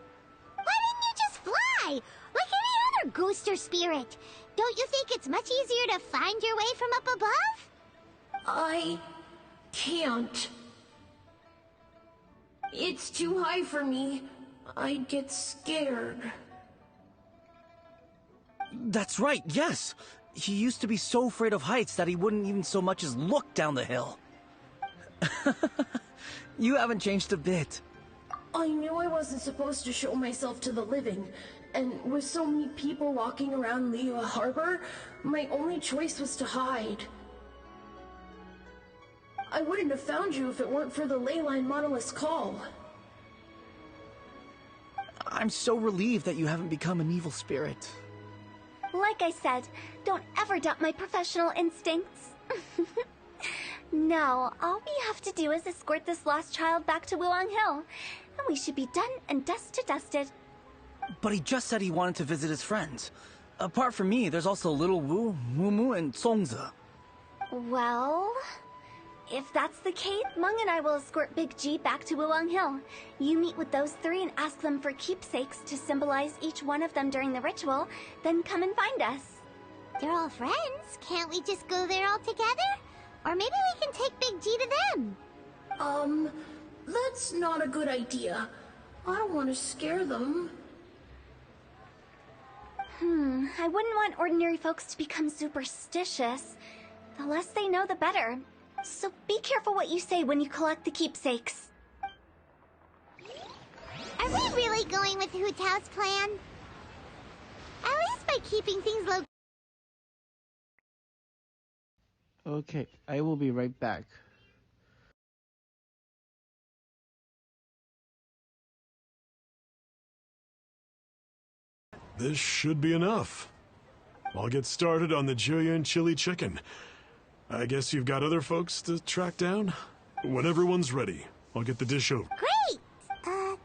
Speaker 1: Why didn't you just fly? Like any other ghost or spirit? Don't you think it's much easier to find your way from up above?
Speaker 13: I can't. It's too high for me. I'd get scared.
Speaker 2: That's right, yes! He used to be so afraid of heights that he wouldn't even so much as look down the hill. You haven't changed a bit.
Speaker 13: I knew I wasn't supposed to show myself to the living, and with so many people walking around Liyue Harbor, my only choice was to hide. I wouldn't have found you if it weren't for the Leyline Monolith's call.
Speaker 2: I'm so relieved that you haven't become an evil spirit.
Speaker 3: Like I said, don't ever doubt my professional instincts. Now, all we have to do is escort this lost child back to Wuwang Hill, and we should be done and dust to dusted.
Speaker 2: But he just said he wanted to visit his friends. Apart from me, there's also Little Wu, Mumu, and Songza.
Speaker 3: Well, if that's the case, Meng and I will escort Big G back to Wuwang Hill. You meet with those three and ask them for keepsakes to symbolize each one of them during the ritual, then come and find us.
Speaker 1: They're all friends. Can't we just go there all together? Or maybe we can take Big G to them.
Speaker 13: That's not a good idea. I don't want to scare them.
Speaker 3: I wouldn't want ordinary folks to become superstitious. The less they know, the better. So be careful what you say when you collect the keepsakes.
Speaker 1: Are we really going with Hu Tao's plan? At least by keeping things low.
Speaker 6: Okay, I will be right back.
Speaker 9: This should be enough. I'll get started on the Julian chili chicken. I guess you've got other folks to track down? When everyone's ready, I'll get the dish over.
Speaker 1: Great! How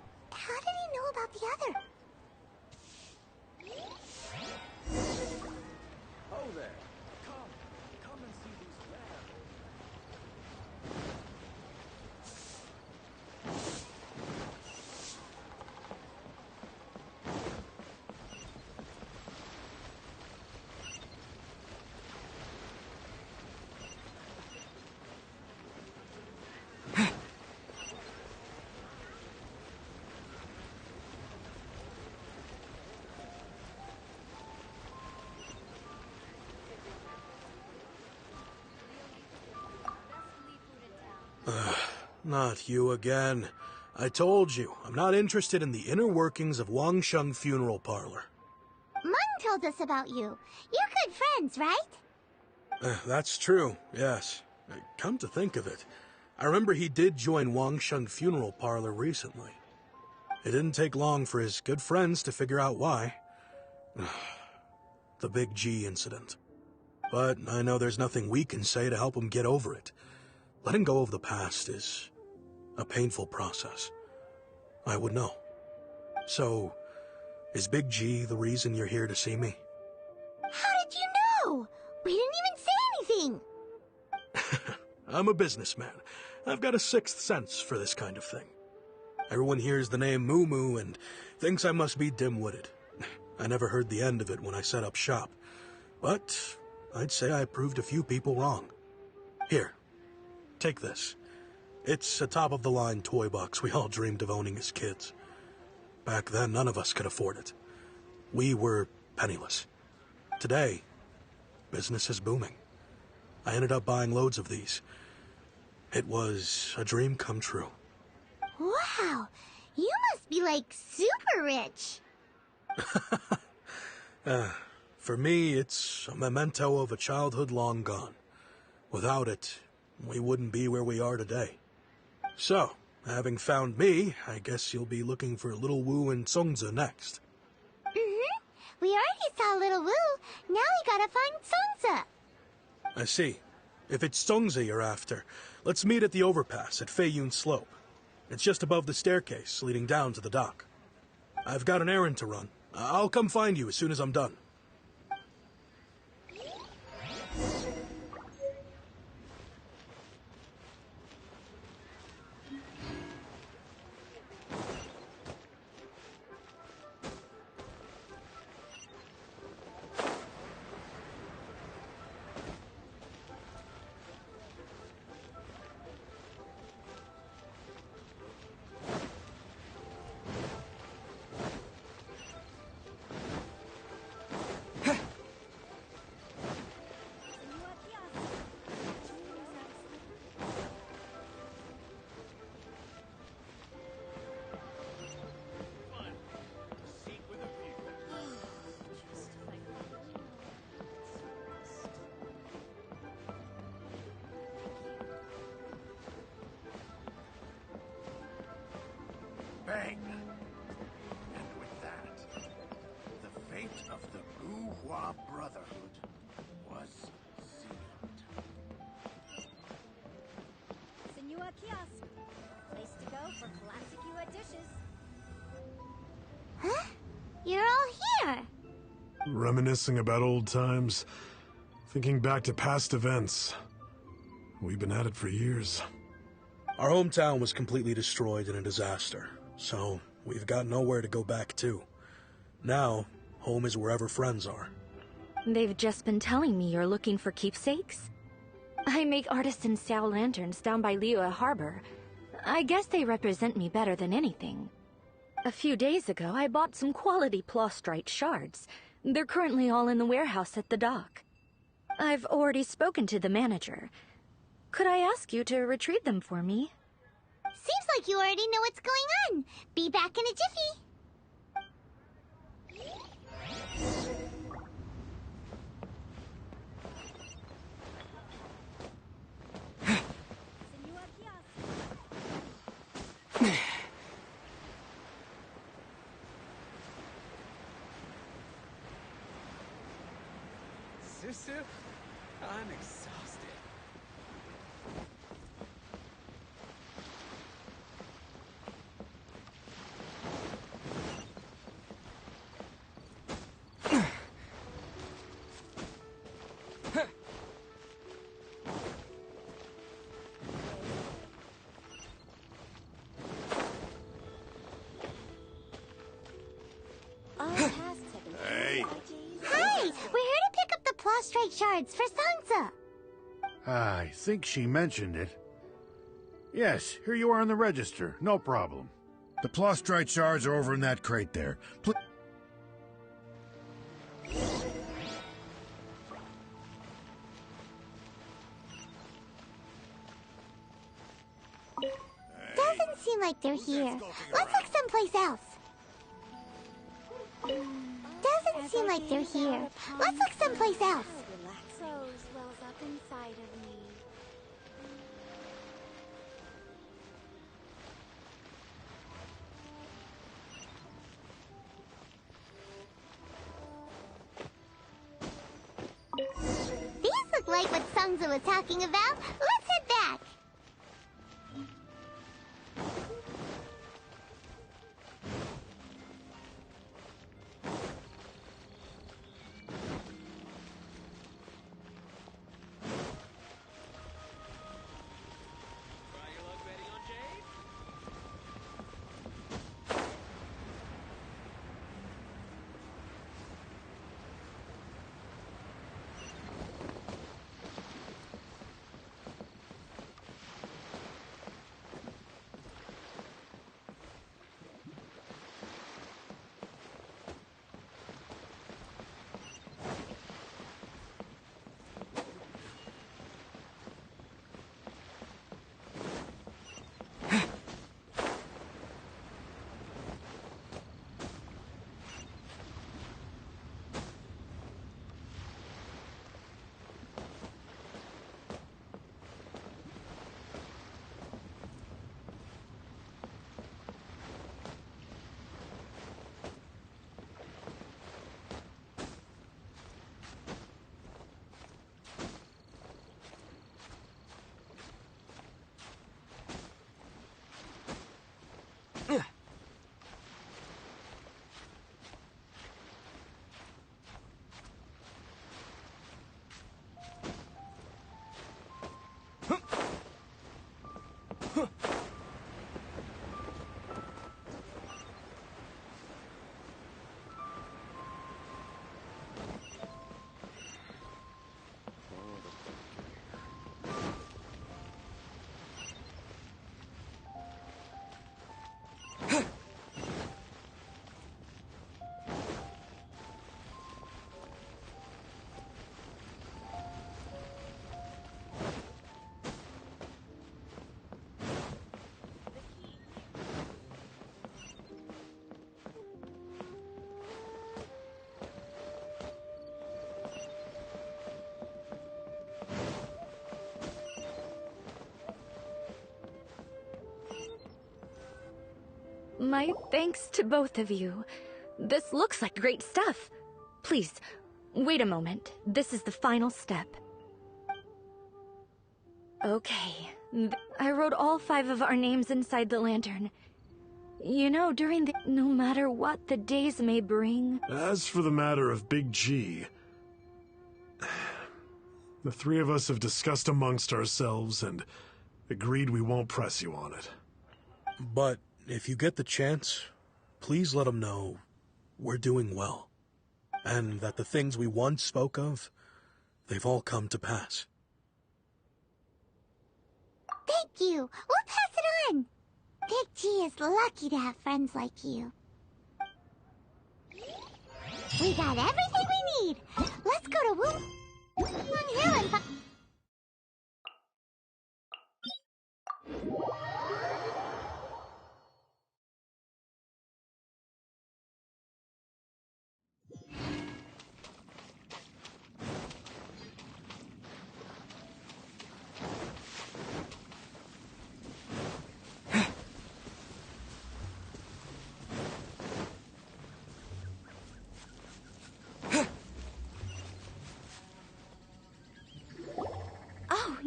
Speaker 1: did he know about the other?
Speaker 12: Oh there. Come and see these wares.
Speaker 10: Not you again. I told you, I'm not interested in the inner workings of Wangsheng Funeral Parlor.
Speaker 1: Meng told us about you. You're good friends, right?
Speaker 10: That's true, yes. Come to think of it, I remember he did join Wangsheng Funeral Parlor recently. It didn't take long for his good friends to figure out why. The Big G incident. But I know there's nothing we can say to help him get over it. Letting go of the past is a painful process. I would know. So, is Big G the reason you're here to see me?
Speaker 1: How did you know? We didn't even say anything.
Speaker 10: I'm a businessman. I've got a sixth sense for this kind of thing. Everyone hears the name Moo Moo and thinks I must be dim-witted. I never heard the end of it when I set up shop. But I'd say I proved a few people wrong. Here, take this. It's a top-of-the-line toy box we all dreamed of owning as kids. Back then, none of us could afford it. We were penniless. Today, business is booming. I ended up buying loads of these. It was a dream come true.
Speaker 1: Wow, you must be like super rich.
Speaker 10: For me, it's a memento of a childhood long gone. Without it, we wouldn't be where we are today. So, having found me, I guess you'll be looking for Little Wu and Songza next.
Speaker 1: We already saw Little Wu. Now we gotta find Songza.
Speaker 10: I see. If it's Songza you're after, let's meet at the overpass at Feiyun Slope. It's just above the staircase leading down to the dock. I've got an errand to run. I'll come find you as soon as I'm done.
Speaker 14: Bang! And with that, the fate of the Guhua Brotherhood was sealed.
Speaker 15: Senua Kiosk. Place to go for classic Yua dishes.
Speaker 1: Huh? You're all here.
Speaker 9: Reminiscing about old times, thinking back to past events. We've been at it for years.
Speaker 10: Our hometown was completely destroyed in a disaster, so we've got nowhere to go back to. Now, home is wherever friends are.
Speaker 11: They've just been telling me you're looking for keepsakes? I make artisan Xiao lanterns down by Liyue Harbor. I guess they represent me better than anything. A few days ago, I bought some quality plastrite shards. They're currently all in the warehouse at the dock. I've already spoken to the manager. Could I ask you to retrieve them for me?
Speaker 1: Seems like you already know what's going on. Be back in a jiffy.
Speaker 12: Susu? I'm exhausted.
Speaker 14: Hey!
Speaker 1: Hi! We're here to pick up the plastrite shards for Sansa.
Speaker 14: I think she mentioned it. Yes, here you are on the register. No problem. The plastrite shards are over in that crate there.
Speaker 1: Doesn't seem like they're here. Let's look someplace else. Doesn't doesn't seem like they're here. Let's look someplace else.
Speaker 15: Rose wells up inside of me.
Speaker 1: These look like what Sungza was talking about. Let's head back.
Speaker 11: My thanks to both of you. This looks like great stuff. Please, wait a moment. This is the final step. Okay. I wrote all 5 of our names inside the lantern. You know, no matter what the days may bring...
Speaker 9: As for the matter of Big G, the 3 of us have discussed amongst ourselves and agreed we won't press you on it.
Speaker 10: But if you get the chance, please let them know we're doing well, and that the things we once spoke of, they've all come to pass.
Speaker 1: Thank you. We'll pass it on. Big G is lucky to have friends like you. We got everything we need. Let's go to Wulong Hill and find...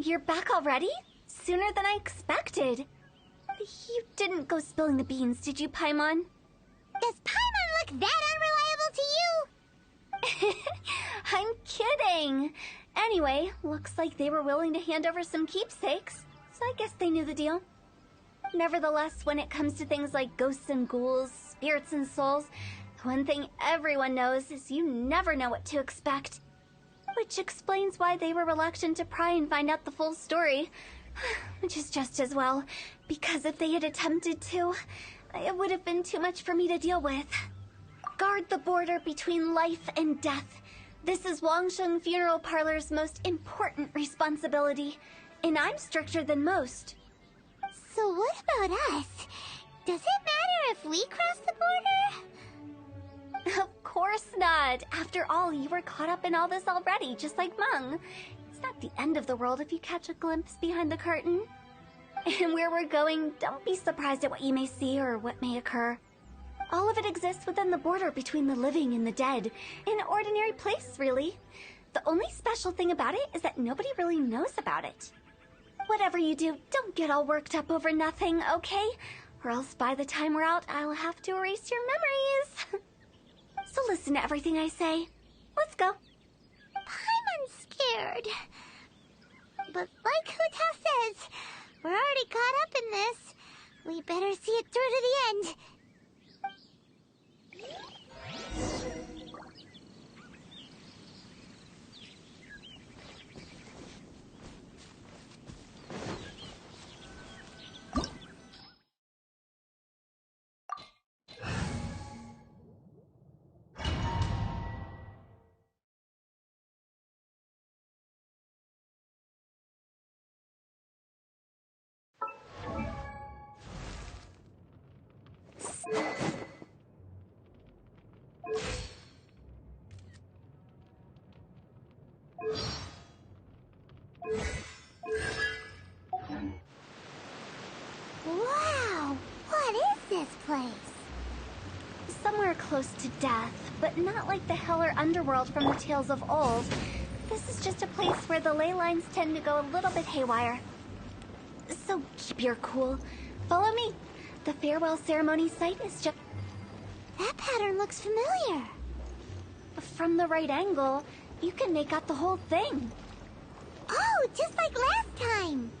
Speaker 3: You're back already? Sooner than I expected. You didn't go spilling the beans, did you, Paimon?
Speaker 1: Does Paimon look that unreliable to you?
Speaker 3: I'm kidding. Anyway, looks like they were willing to hand over some keepsakes, so I guess they knew the deal. Nevertheless, when it comes to things like ghosts and ghouls, spirits and souls, one thing everyone knows is you never know what to expect. Which explains why they were reluctant to pry and find out the full story. Which is just as well, because if they had attempted to, it would have been too much for me to deal with. Guard the border between life and death. This is Wangsheng Funeral Parlor's most important responsibility, and I'm stricter than most.
Speaker 1: So what about us? Does it matter if we cross the border?
Speaker 3: Of course not. After all, you were caught up in all this already, just like Meng. It's not the end of the world if you catch a glimpse behind the curtain. And where we're going, don't be surprised at what you may see or what may occur. All of it exists within the border between the living and the dead. An ordinary place, really. The only special thing about it is that nobody really knows about it. Whatever you do, don't get all worked up over nothing, okay? Or else by the time we're out, I'll have to erase your memories. So listen to everything I say. Let's go.
Speaker 1: I'm scared. But like Hu Tao says, we're already caught up in this. We better see it through to the end. Wow! What is this place?
Speaker 3: Somewhere close to death, but not like the hell or underworld from the tales of old. This is just a place where the ley lines tend to go a little bit haywire. So keep your cool. Follow me. The farewell ceremony site is just...
Speaker 1: That pattern looks familiar.
Speaker 3: From the right angle, you can make out the whole thing.
Speaker 1: Oh, just like last time.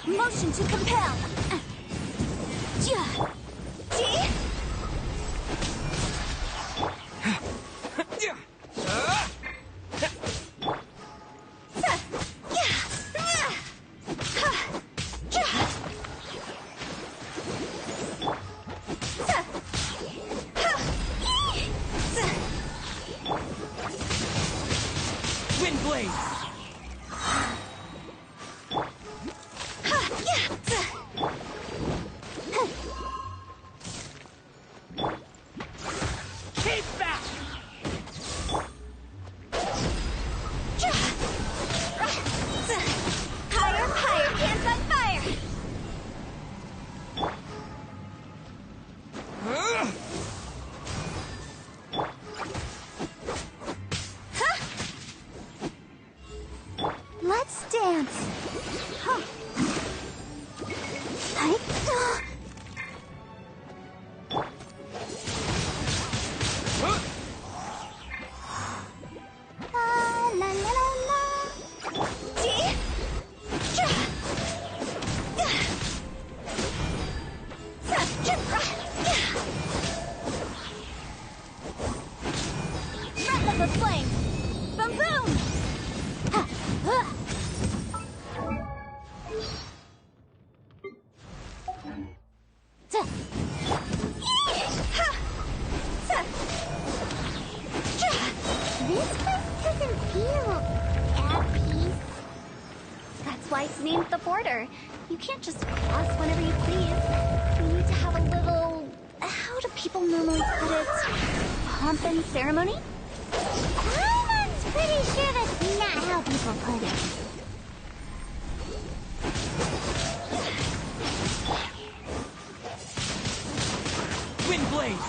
Speaker 3: Motion to compel.
Speaker 12: Wind blades.
Speaker 1: Let's dance. Huh. La la la la.
Speaker 3: Breath of the flame. Boom boom.
Speaker 1: This place doesn't feel at peace.
Speaker 3: That's why it's named the border. You can't just cross whenever you please. You need to have a little... How do people normally put it? pomp and ceremony?
Speaker 1: Paimon's pretty sure that's not how people put it.
Speaker 12: Windblade!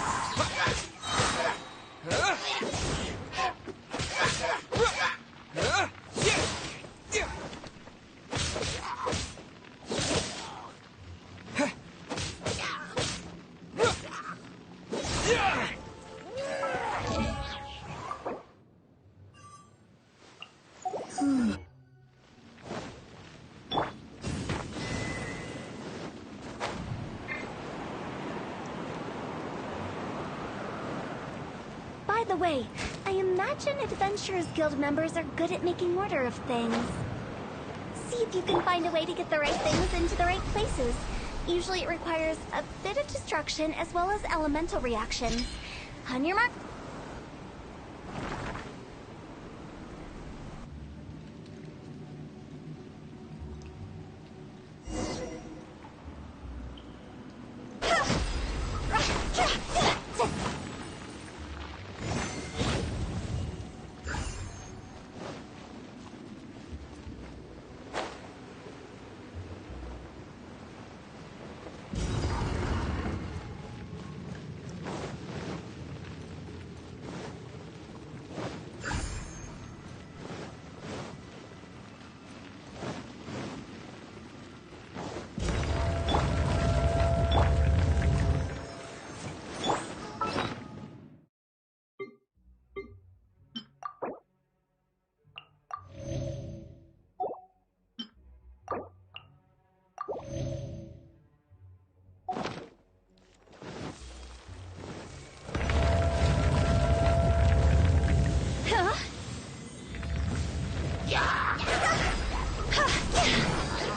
Speaker 3: By the way, I imagine Adventurers Guild members are good at making order of things. See if you can find a way to get the right things into the right places. Usually it requires a bit of destruction as well as elemental reactions. On your mark.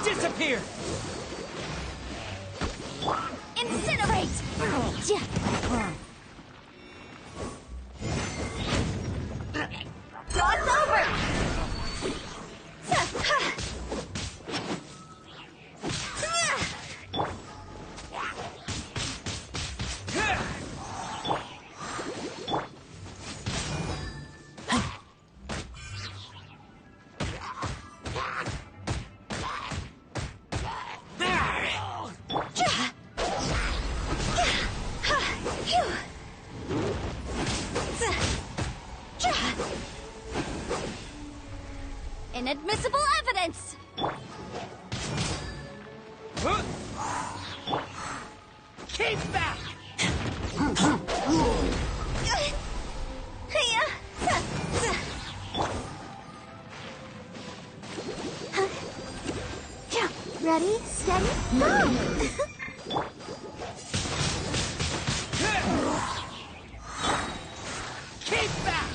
Speaker 12: Disappear!
Speaker 3: Incinerate! Cross over! Inadmissible evidence!
Speaker 12: Keep back!
Speaker 1: Ready, steady, go!
Speaker 12: Keep back!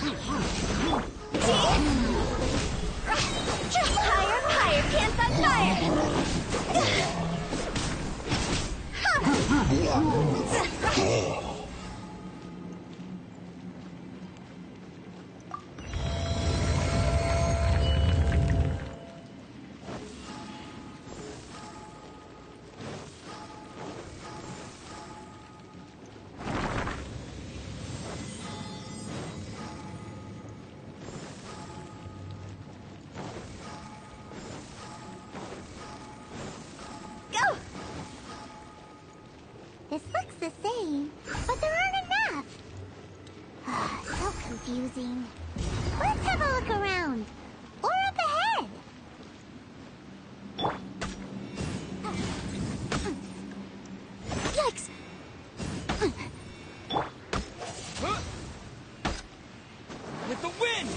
Speaker 3: Higher, higher, pants on fire!
Speaker 1: This looks the same, but there aren't enough. So confusing. Let's have a look around. Or up ahead.
Speaker 3: Yikes!
Speaker 12: With the wind!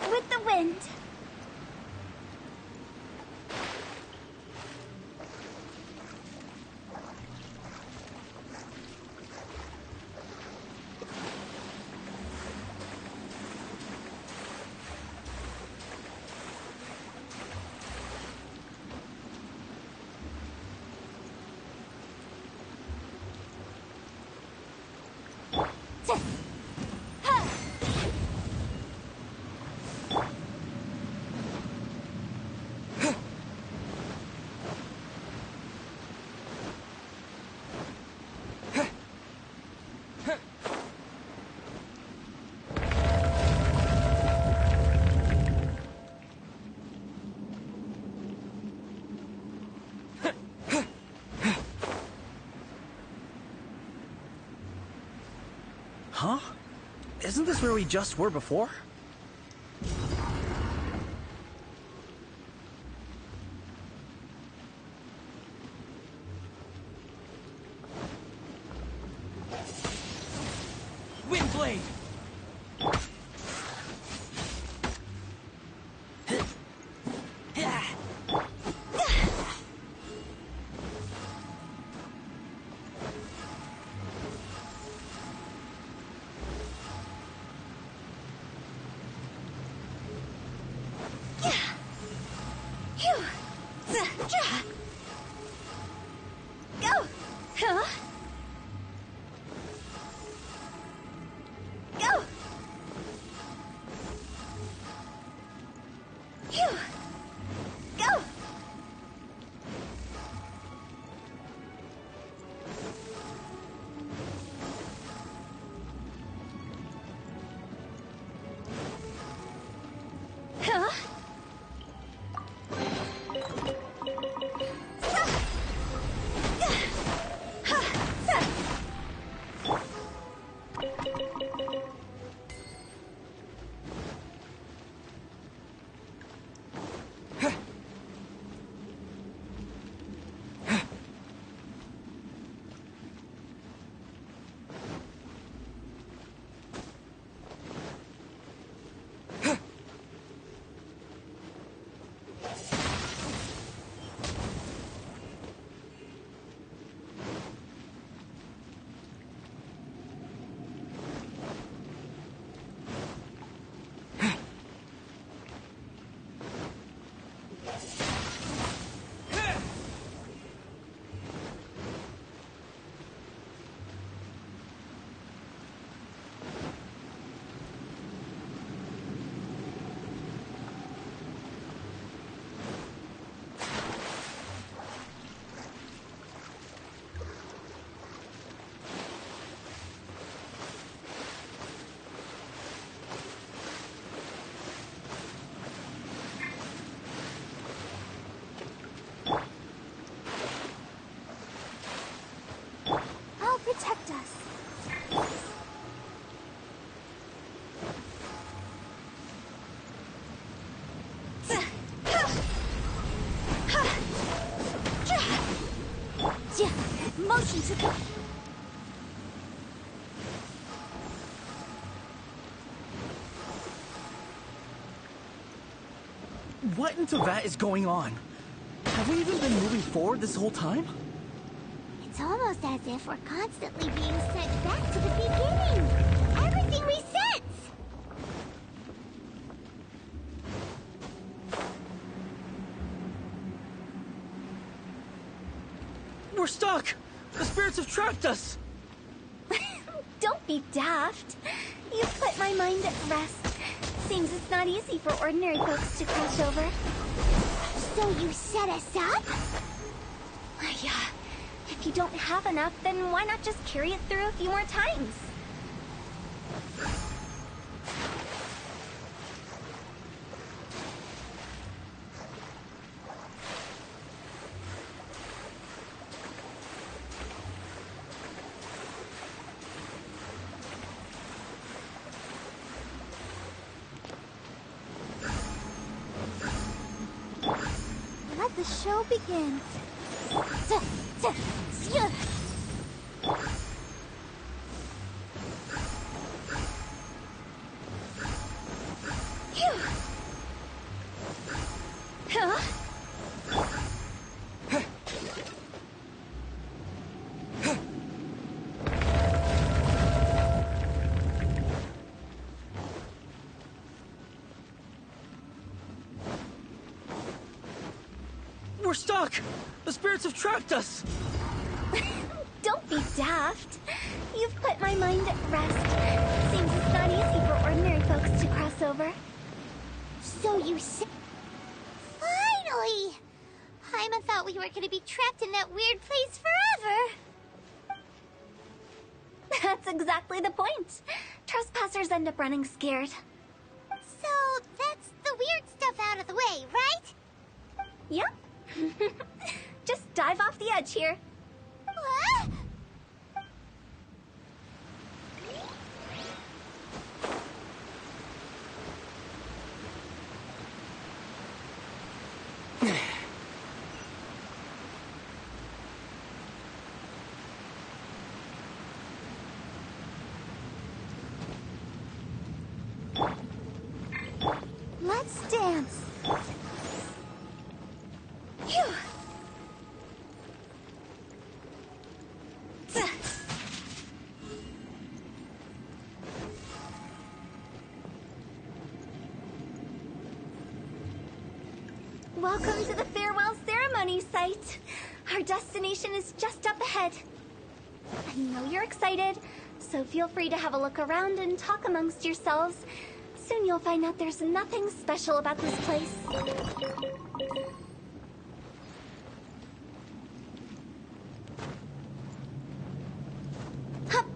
Speaker 3: With the wind.
Speaker 2: Huh? Isn't this where we just were before?
Speaker 12: Windblade!
Speaker 3: Protect us. Motion to go.
Speaker 2: What in Teyvat is going on? Have we even been moving forward this whole time?
Speaker 1: It's almost as if we're constantly being sent back to the beginning. Everything resets.
Speaker 2: We're stuck! The spirits have trapped us!
Speaker 3: Don't be daft. You've put my mind at rest. Seems it's not easy for ordinary folks to cross over.
Speaker 1: So you set us up?
Speaker 3: Yeah. If you don't have enough, then why not just carry it through a few more times? Let the show begin.
Speaker 2: We're stuck! The spirits have trapped us!
Speaker 3: Don't be daft. You've put my mind at rest. Seems it's not easy for ordinary folks to cross over.
Speaker 1: So you said... Finally! Paimon thought we were going to be trapped in that weird place forever.
Speaker 3: That's exactly the point. Trespassers end up running scared.
Speaker 1: So that's the weird stuff out of the way, right?
Speaker 3: Yep. Just dive off the edge here.
Speaker 1: What?
Speaker 3: Welcome to the farewell ceremony site. Our destination is just up ahead. I know you're excited, so feel free to have a look around and talk amongst yourselves. Soon you'll find out there's nothing special about this place. Hup.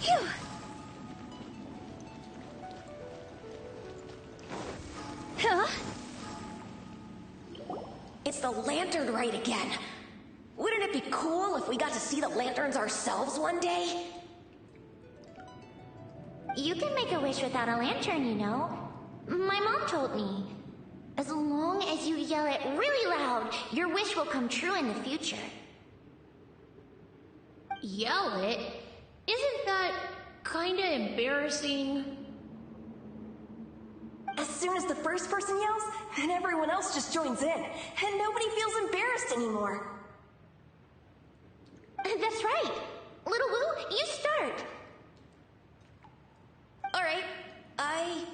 Speaker 3: Phew. Huh?
Speaker 13: It's the lantern rite again. Wouldn't it be cool if we got to see the lanterns ourselves one day?
Speaker 1: You can make a wish without a lantern, you know. My mom told me. As long as you yell it really loud, your wish will come true in the future.
Speaker 13: Yell it? Isn't that kinda embarrassing? As soon as the first person yells, then everyone else just joins in, and nobody feels embarrassed anymore.
Speaker 1: That's right. Little Wu, you start.
Speaker 13: Alright, I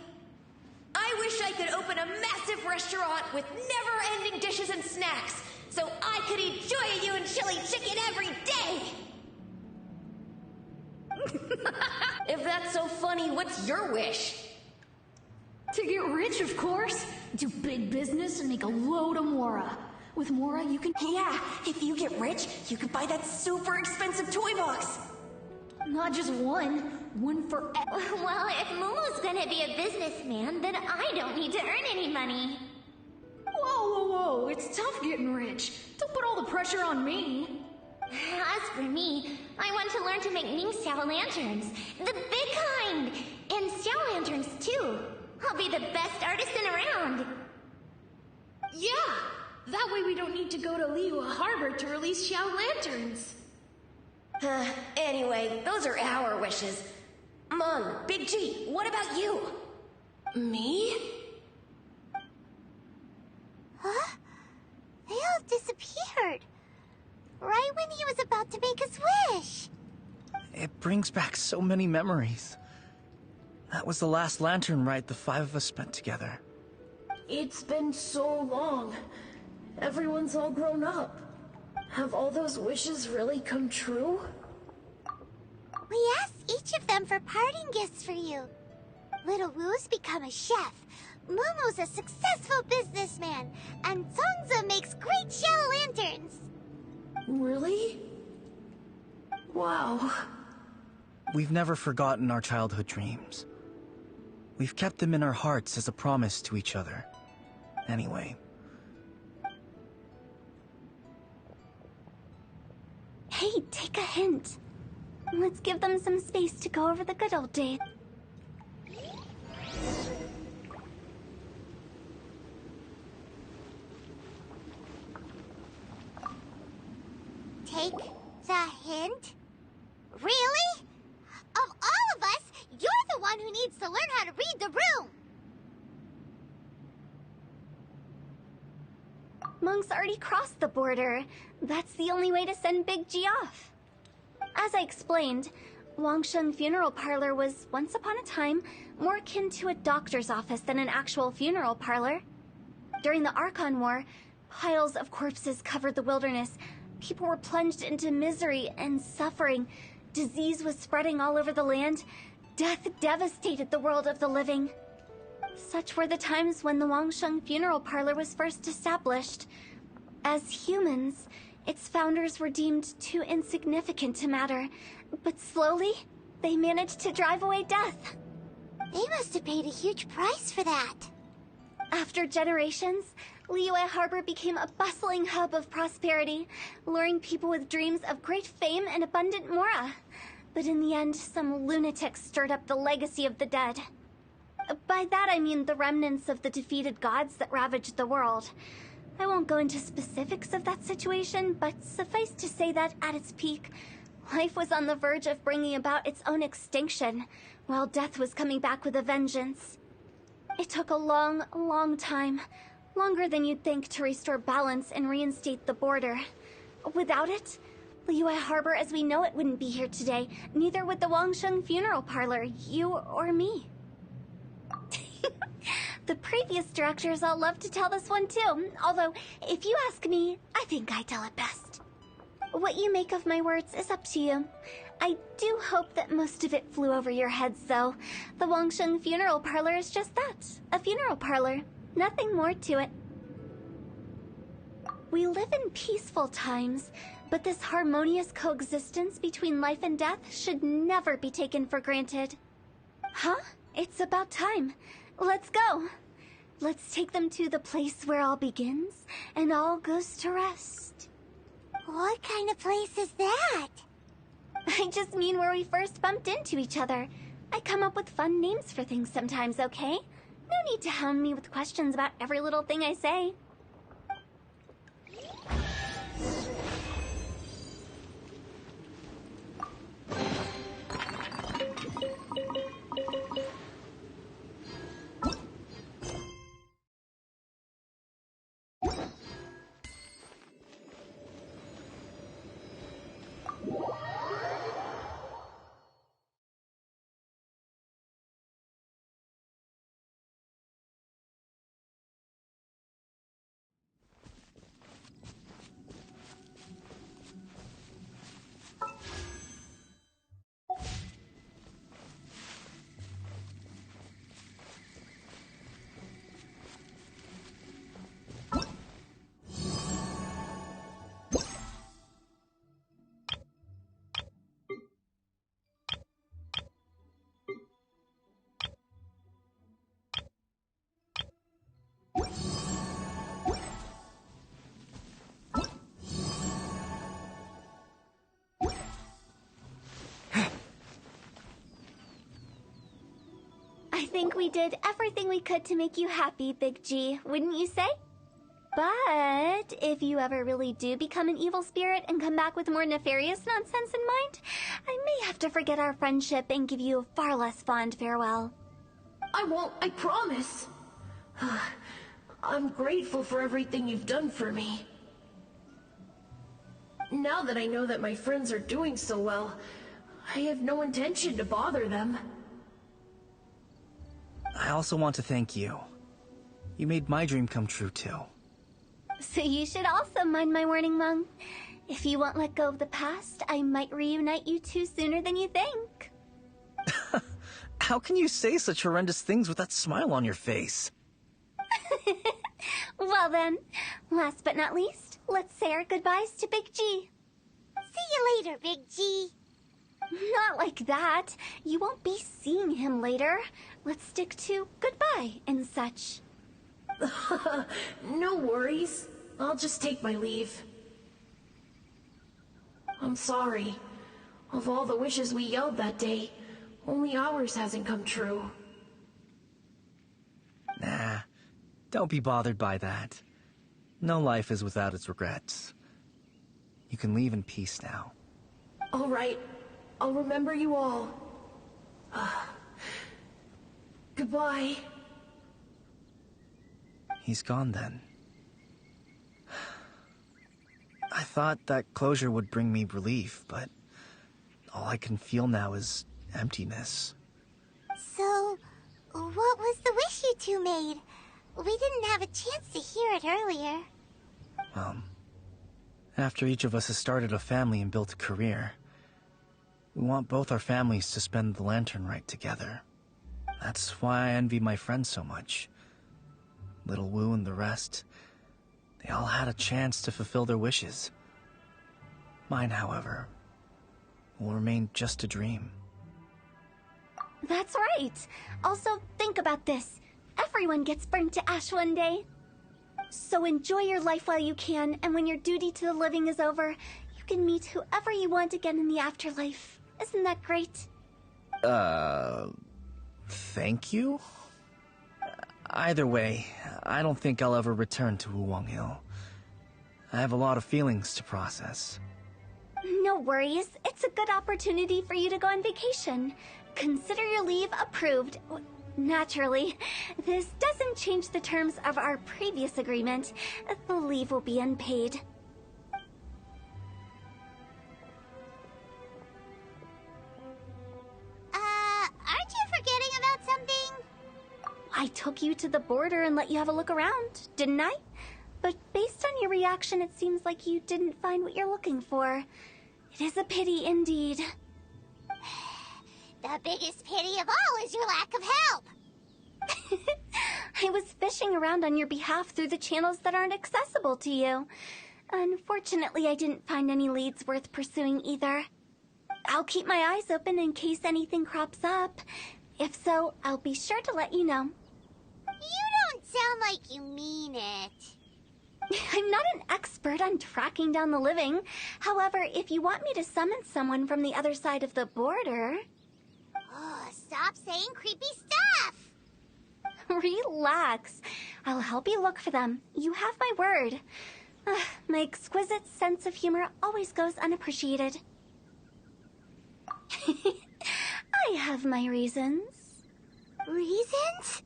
Speaker 13: wish I could open a massive restaurant with never-ending dishes and snacks, so I could eat Joya and chili chicken every day! If that's so funny, what's your wish?
Speaker 16: To get rich, of course. Do big business and make a load of Mora. With Mora, you can...
Speaker 13: Yeah, if you get rich, you could buy that super expensive toy box!
Speaker 16: Not just one. One for...
Speaker 1: Well, if Momo's gonna be a businessman, then I don't need to earn any money.
Speaker 16: Whoa, whoa, whoa. It's tough getting rich. Don't put all the pressure on me.
Speaker 1: As for me, I want to learn to make Ning Xiao lanterns. The big kind! And Xiao lanterns, too. I'll be the best artisan around.
Speaker 13: Yeah! That way we don't need to go to Liyue Harbor to release Xiao lanterns. Anyway, those are our wishes. Mung, Big G, what about you? Me?
Speaker 1: Huh? They all disappeared. Right when he was about to make his wish.
Speaker 2: It brings back so many memories. That was the last lantern ride the five of us spent together.
Speaker 13: It's been so long. Everyone's all grown up. Have all those wishes really come true?
Speaker 1: We asked each of them for parting gifts for you. Little Wu's become a chef. Momo's a successful businessman. And Zongza makes great shell lanterns.
Speaker 13: Really? Wow.
Speaker 2: We've never forgotten our childhood dreams. We've kept them in our hearts as a promise to each other. Anyway.
Speaker 3: Hey, take a hint. Let's give them some space to go over the good old days.
Speaker 1: Take the hint? Really? Of all of us, you're the one who needs to learn how to read the room.
Speaker 3: Monk's already crossed the border. That's the only way to send Big G off. As I explained, Wangsheng Funeral Parlor was, once upon a time, more akin to a doctor's office than an actual funeral parlor. During the Archon War, piles of corpses covered the wilderness. People were plunged into misery and suffering. Disease was spreading all over the land. Death devastated the world of the living. Such were the times when the Wangsheng Funeral Parlor was first established. As humans, its founders were deemed too insignificant to matter, but slowly, they managed to drive away death.
Speaker 1: They must have paid a huge price for that.
Speaker 3: After generations, Liyue Harbor became a bustling hub of prosperity, luring people with dreams of great fame and abundant mora. But in the end, some lunatics stirred up the legacy of the dead. By that I mean the remnants of the defeated gods that ravaged the world. I won't go into specifics of that situation, but suffice to say that at its peak, life was on the verge of bringing about its own extinction, while death was coming back with a vengeance. It took a long, long time, longer than you'd think, to restore balance and reinstate the border. Without it, Liyue Harbor as we know it wouldn't be here today. Neither would the Wangsheng Funeral Parlor, you or me. The previous directors all love to tell this one too, although, if you ask me, I think I tell it best. What you make of my words is up to you. I do hope that most of it flew over your heads, though. The Wangsheng Funeral Parlor is just that, a funeral parlor. Nothing more to it. We live in peaceful times, but this harmonious coexistence between life and death should never be taken for granted. Huh? It's about time. Let's go. Let's take them to the place where all begins and all goes to rest.
Speaker 1: What kind of place is that?
Speaker 3: I just mean where we first bumped into each other. I come up with fun names for things sometimes, okay? No need to hound me with questions about every little thing I say. I think we did everything we could to make you happy, Big G, wouldn't you say? But if you ever really do become an evil spirit and come back with more nefarious nonsense in mind, I may have to forget our friendship and give you a far less fond farewell.
Speaker 13: I won't, I promise. I'm grateful for everything you've done for me. Now that I know that my friends are doing so well, I have no intention to bother them.
Speaker 2: I also want to thank you. You made my dream come true, too.
Speaker 3: So you should also mind my warning, Mung. If you won't let go of the past, I might reunite you two sooner than you think.
Speaker 2: How can you say such horrendous things with that smile on your face?
Speaker 3: Well then, last but not least, let's say our goodbyes to Big G.
Speaker 1: See you later, Big G.
Speaker 3: Not like that. You won't be seeing him later. Let's stick to goodbye and such.
Speaker 13: No worries. I'll just take my leave. I'm sorry. Of all the wishes we yelled that day, only ours hasn't come true.
Speaker 2: Nah, don't be bothered by that. No life is without its regrets. You can leave in peace now.
Speaker 13: All right. I'll remember you all. Goodbye.
Speaker 2: He's gone then. I thought that closure would bring me relief, but all I can feel now is emptiness.
Speaker 1: So, what was the wish you two made? We didn't have a chance to hear it earlier.
Speaker 2: After each of us has started a family and built a career, we want both our families to spend the lantern rite together. That's why I envy my friends so much. Little Wu and the rest, they all had a chance to fulfill their wishes. Mine, however, will remain just a dream.
Speaker 3: That's right. Also, think about this. Everyone gets burnt to ash one day. So enjoy your life while you can, and when your duty to the living is over, you can meet whoever you want again in the afterlife. Isn't that great?
Speaker 2: Thank you? Either way, I don't think I'll ever return to Wuwang Hill. I have a lot of feelings to process.
Speaker 3: No worries. It's a good opportunity for you to go on vacation. Consider your leave approved. Naturally, this doesn't change the terms of our previous agreement. The leave will be unpaid. to the border and let you have a look around, didn't I? But based on your reaction, it seems like you didn't find what you're looking for. It is a pity indeed.
Speaker 1: The biggest pity of all is your lack of help.
Speaker 3: I was fishing around on your behalf through the channels that aren't accessible to you. Unfortunately, I didn't find any leads worth pursuing either. I'll keep my eyes open in case anything crops up. If so, I'll be sure to let you know.
Speaker 1: You don't sound like you mean it.
Speaker 3: I'm not an expert on tracking down the living. However, if you want me to summon someone from the other side of the border...
Speaker 1: Oh, stop saying creepy stuff!
Speaker 3: Relax. I'll help you look for them. You have my word. My exquisite sense of humor always goes unappreciated. I have my reasons.
Speaker 1: Reasons?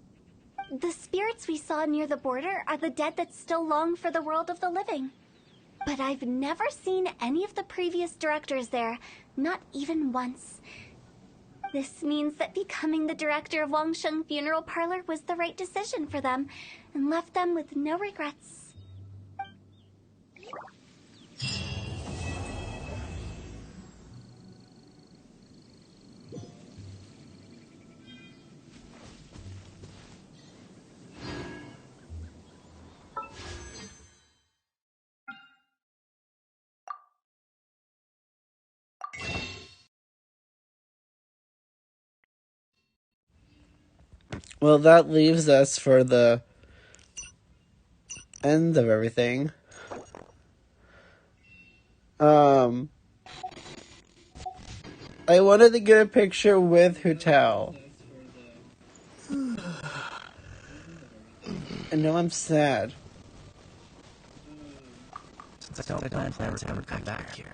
Speaker 3: The spirits we saw near the border are the dead that still long for the world of the living. But I've never seen any of the previous directors there, not even once. This means that becoming the director of Wangsheng Funeral Parlor was the right decision for them, and left them with no regrets.
Speaker 6: Well, that leaves us for the end of everything. I wanted to get a picture with Hu Tao. I know I'm sad.
Speaker 2: Since I don't plan to ever come back here,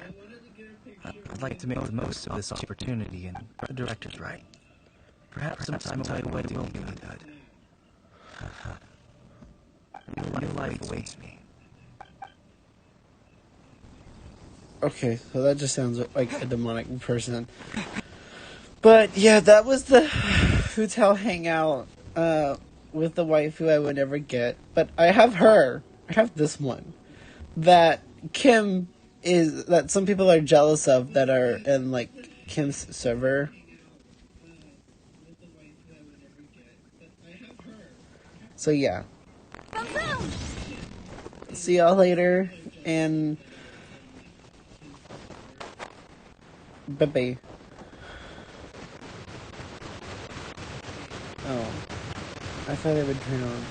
Speaker 2: I'd like to make the most of this opportunity, and the director's right. Perhaps sometime away will do me good. New life awaits me.
Speaker 6: Okay, so that just sounds like a demonic person. But yeah, that was the Hu Tao hangout with the waifu I would never get. But I have her. I have this one. That Kim is, that some people are jealous of that are in like Kim's server. So yeah. See y'all later, and bye-bye. Oh, I thought it would turn on.